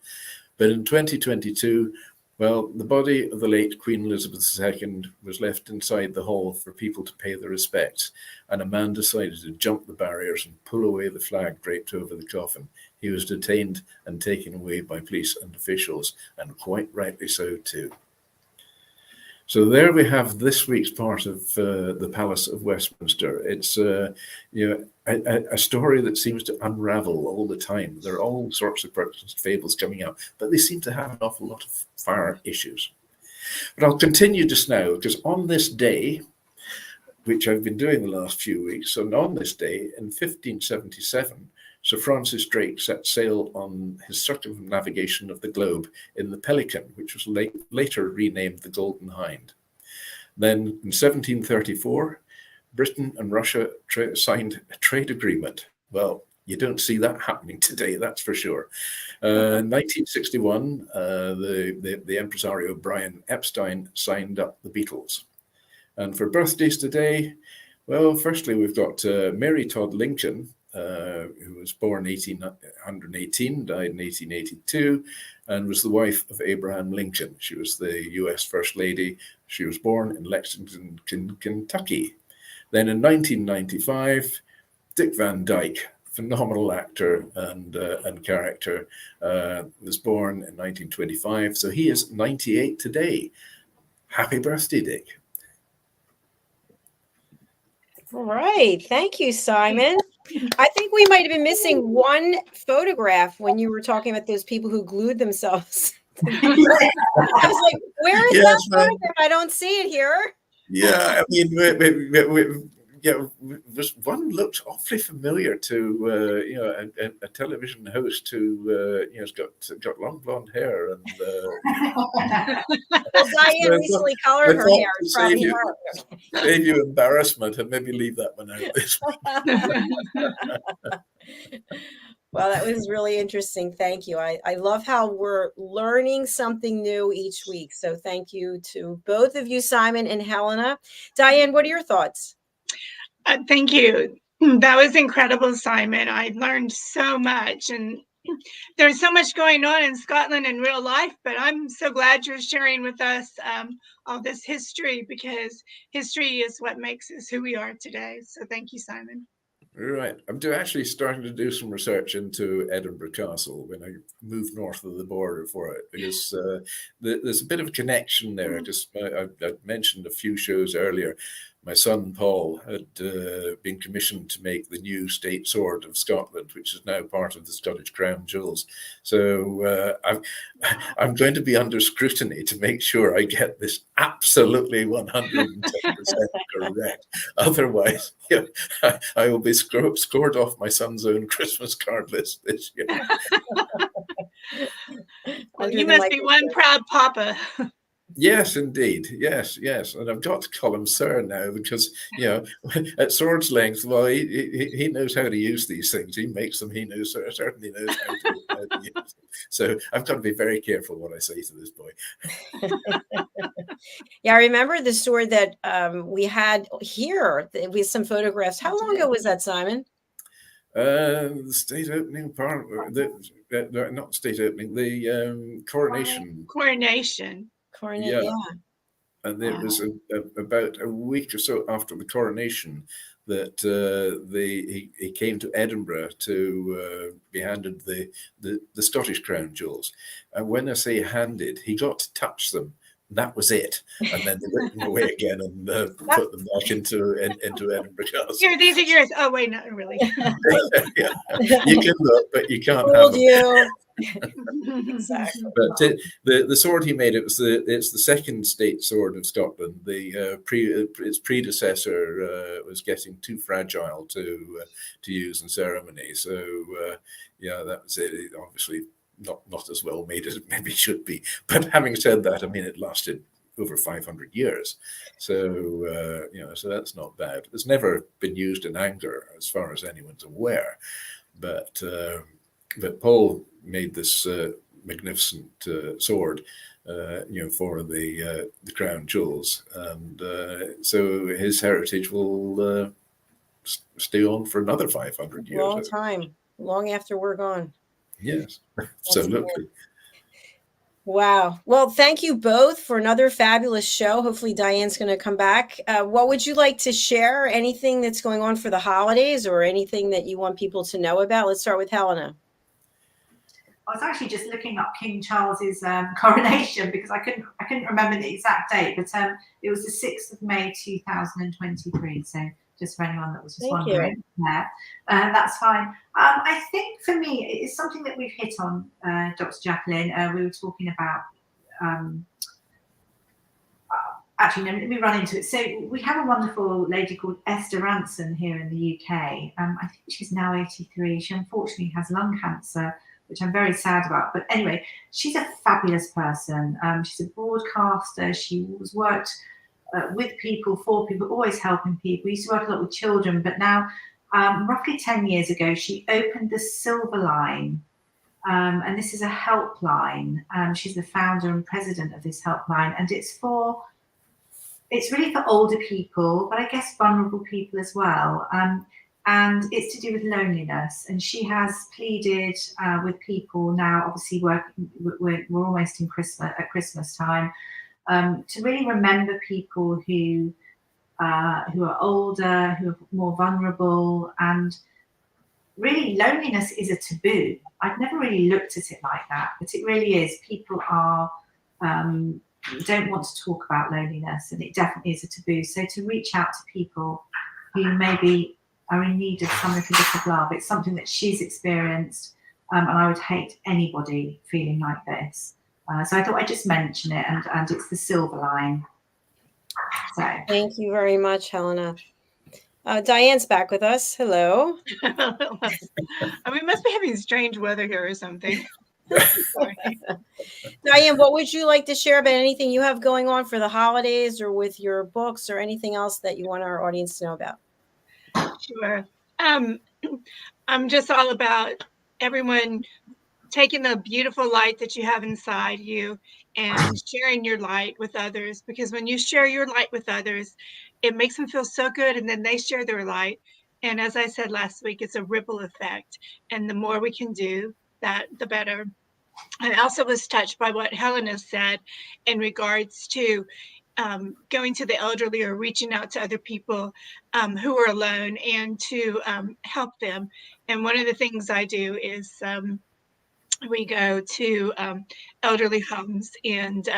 But in 2022, well, the body of the late Queen Elizabeth II was left inside the hall for people to pay their respects, and a man decided to jump the barriers and pull away the flag draped over the coffin. He was detained and taken away by police and officials, and quite rightly so too. So there we have this week's part of the Palace of Westminster. It's a story that seems to unravel all the time. There are all sorts of fables coming out, but they seem to have an awful lot of fire issues. But I'll continue just now, because on this day, which I've been doing the last few weeks, and on this day in 1577, Sir Francis Drake set sail on his circumnavigation of the globe in the Pelican, which was later renamed the Golden Hind. Then in 1734, Britain and Russia signed a trade agreement. Well, you don't see that happening today, that's for sure. 1961, the impresario Brian Epstein signed up the Beatles. And for birthdays today, well, firstly, we've got Mary Todd Lincoln, who was born 1818, died in 1882, and was the wife of Abraham Lincoln. She was the U.S. First Lady. She was born in Lexington, Kentucky. Then in 1995, Dick Van Dyke, phenomenal actor and character, was born in 1925. So he is 98 today. Happy birthday, Dick. All right. Thank you, Simon. I think we might have been missing one photograph when you were talking about those people who glued themselves. I was like, where is that photograph? I don't see it here. Yeah, I mean, this one looks awfully familiar to a television host who has got long blonde hair and. Well, Diane recently colored her hair. Save you embarrassment and maybe leave that one out this week. Well, that was really interesting. Thank you. I love how we're learning something new each week. So thank you to both of you, Simon and Helena. Diane, what are your thoughts? Thank you. That was incredible, Simon. I learned so much, and there's so much going on in Scotland in real life, but I'm so glad you're sharing with us all this history, because history is what makes us who we are today. So thank you, Simon. Right. I'm actually starting to do some research into Edinburgh Castle when I moved north of the border for it, because there's a bit of a connection there. Just I mentioned a few shows earlier. my son Paul had been commissioned to make the new state sword of Scotland, which is now part of the Scottish Crown Jewels. So I'm going to be under scrutiny to make sure I get this absolutely 110% correct. Otherwise, I will be scored off my son's own Christmas card list this year. Well, you must be one proud papa. Yes, indeed. Yes. And I've got to call him sir now because, at sword's length, well, he knows how to use these things. He makes them. He certainly knows how to use them. So I've got to be very careful what I say to this boy. Yeah, I remember the sword that we had here with some photographs. How long ago was that, Simon? The state opening part, not state opening, the coronation. Coronation, yeah. And it was about a week or so after the coronation that he came to Edinburgh to be handed the Scottish Crown Jewels. And when I say handed, he got to touch them. That was it, and then they took them away again and put them back into Edinburgh Castle. Here, these are yours. Oh wait, not really. Yeah. You can look, but you can't have them. Exactly. But the sword he made, it's the second state sword of Scotland. Its predecessor was getting too fragile to use in ceremony. So that was it. Obviously, not as well made as it maybe should be. But having said that, I mean, it lasted over 500 years. So so that's not bad. It's never been used in anger, as far as anyone's aware. But Paul made this magnificent sword, for the Crown Jewels, and so his heritage will stay on for another 500 years. Long time, long after we're gone. Yes, absolutely. Wow. Well, thank you both for another fabulous show. Hopefully Diane's going to come back. What would you like to share? Anything that's going on for the holidays or anything that you want people to know about? Let's start with Helena. I was actually just looking up King Charles's coronation because I couldn't remember the exact date, but it was the 6th of May 2023. So just for anyone that was just wondering there, that's fine. I think for me, it's something that we've hit on, Dr. Jacalyn. We were talking about. Actually, no, let me run into it. So we have a wonderful lady called Esther Ranson here in the UK. I think she's now 83. She unfortunately has lung cancer, which I'm very sad about. But anyway, she's a fabulous person. She's a broadcaster. She has worked with people, for people, always helping people. Used to work a lot with children, but now, roughly 10 years ago, she opened the Silver Line. And this is a helpline. She's the founder and president of this helpline. And it's really for older people, but I guess vulnerable people as well. And it's to do with loneliness. And she has pleaded with people now, obviously we're almost in at Christmas time, to really remember people who are older, who are more vulnerable. And really, loneliness is a taboo. I've never really looked at it like that, but it really is. People don't want to talk about loneliness, and it definitely is a taboo. So to reach out to people who maybe are in need of some little bit of love, it's something that she's experienced, and I would hate anybody feeling like this. So I thought I'd just mention it, and it's the Silver Line. So thank you very much, Helena. Diane's back with us. Hello. We must be having strange weather here or something. Diane, what would you like to share about anything you have going on for the holidays or with your books or anything else that you want our audience to know about? Sure. I'm just all about everyone taking the beautiful light that you have inside you and sharing your light with others, because when you share your light with others, it makes them feel so good, and then they share their light. And as I said last week, it's a ripple effect. And the more we can do that, the better. I also was touched by what Helena said in regards to going to the elderly or reaching out to other people who are alone and to help them. And one of the things I do is we go to elderly homes, and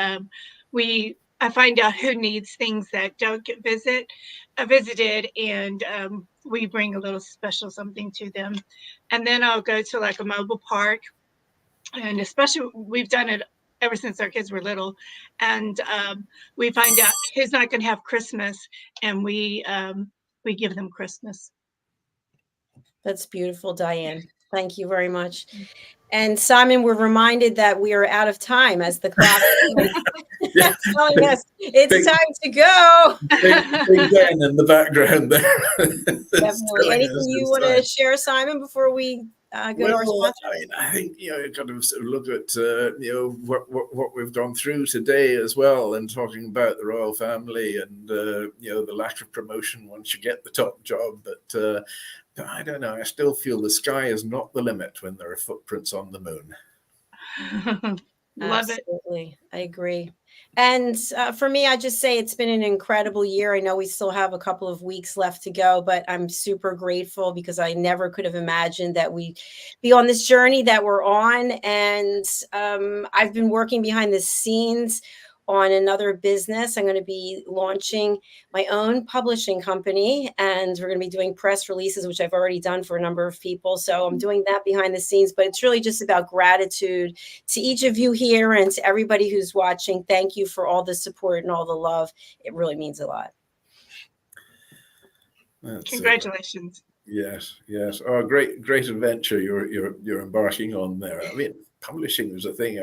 we I find out who needs things that don't get visited, and we bring a little special something to them. And then I'll go to like a mobile park, and especially we've done it ever since our kids were little, and we find out who's not going to have Christmas, and we give them Christmas. That's beautiful, Diane. Thank you very much. And Simon, we're reminded that we are out of time as the clock Yeah. telling us it's time to go. Big Dan in the background there. Definitely. Anything you want to share, Simon, before we go to our sponsor? I think kind of sort of look at what we've gone through today as well, and talking about the royal family and the lack of promotion once you get the top job, but. I don't know. I still feel the sky is not the limit when there are footprints on the moon. Love Absolutely. I agree. And for me, I just say it's been an incredible year. I know we still have a couple of weeks left to go, but I'm super grateful because I never could have imagined that we'd be on this journey that we're on. And I've been working behind the scenes on another business. I'm going to be launching my own publishing company, and we're going to be doing press releases, which I've already done for a number of people. So I'm doing that behind the scenes, but it's really just about gratitude to each of you here and to everybody who's watching. Thank you for all the support and all the love. It really means a lot. Congratulations. Yes. Oh, great adventure you're embarking on there. I mean, publishing was a thing.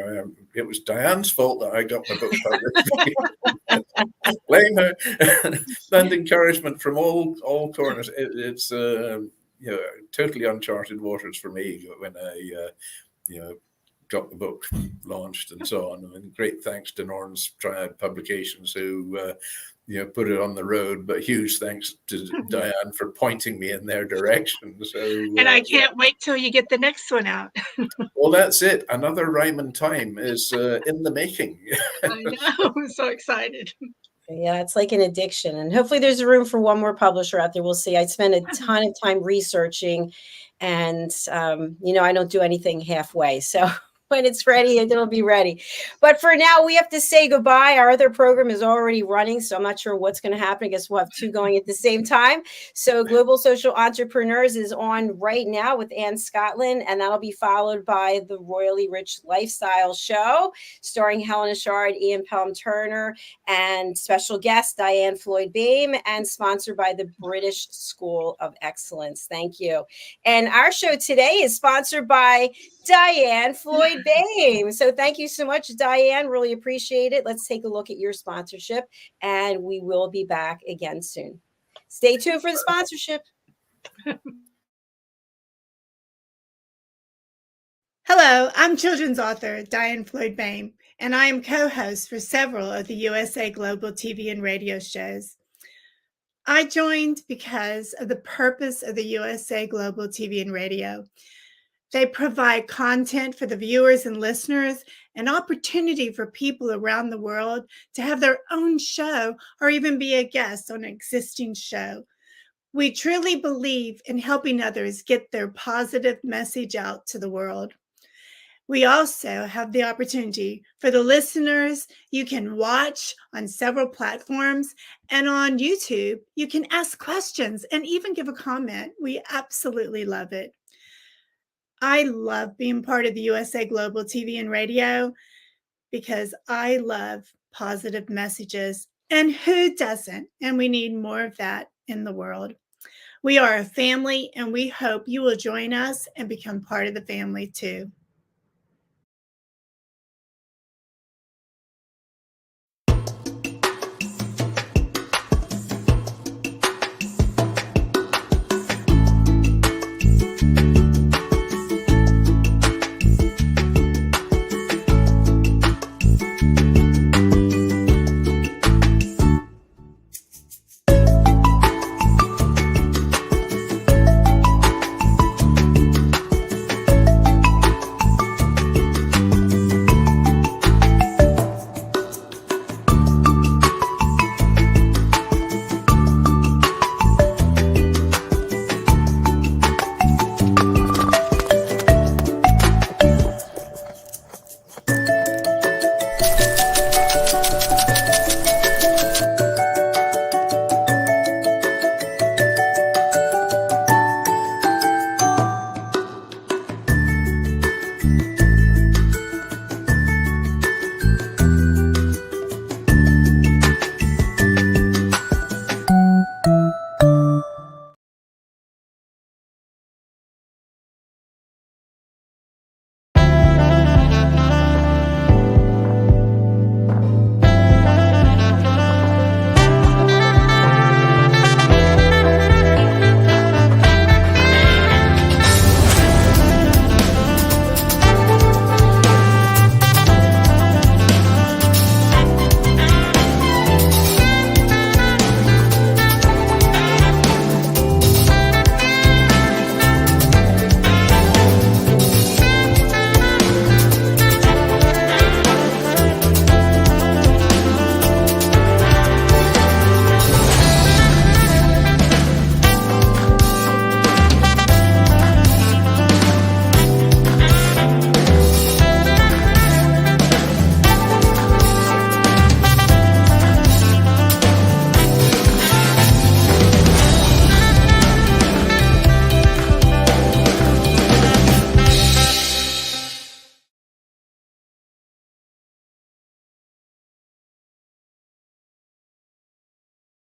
It was Dianne's fault that I got my book published. Blame her. And encouragement from all corners. It's totally uncharted waters for me when I got the book launched and so on. And great thanks to Norton's Triad Publications who put it on the road, but huge thanks to Dianne for pointing me in their direction. So, and I can't wait till you get the next one out. Well, that's it. Another Ryman Time is in the making. I know. I'm so excited. Yeah, it's like an addiction. And hopefully there's a room for one more publisher out there. We'll see. I spend a ton of time researching, and, I don't do anything halfway. So when it's ready, it'll be ready. But for now, we have to say goodbye. Our other program is already running, so I'm not sure what's going to happen. I guess we'll have two going at the same time. So Global Social Entrepreneurs is on right now with Ann Scotland, and that'll be followed by the Royally Rich Lifestyle Show, starring Helena Chard, Ian Pelham-Turner, and special guest Diann Floyd BOEHM, and sponsored by the British School of Excellence. Thank you. And our show today is sponsored by Diann Floyd BOEHM. So thank you so much, Diann. Really appreciate it. Let's take a look at your sponsorship, and we will be back again soon. Stay tuned for the sponsorship. Hello, I'm children's author Diann Floyd BOEHM, and I am co-host for several of the USA Global TV and radio shows. I joined because of the purpose of the USA Global TV and radio. They provide content for the viewers and listeners, an opportunity for people around the world to have their own show or even be a guest on an existing show. We truly believe in helping others get their positive message out to the world. We also have the opportunity for the listeners. You can watch on several platforms, and on YouTube, you can ask questions and even give a comment. We absolutely love it. I love being part of the USA Global TV and radio because I love positive messages, and who doesn't? And we need more of that in the world. We are a family, and we hope you will join us and become part of the family too.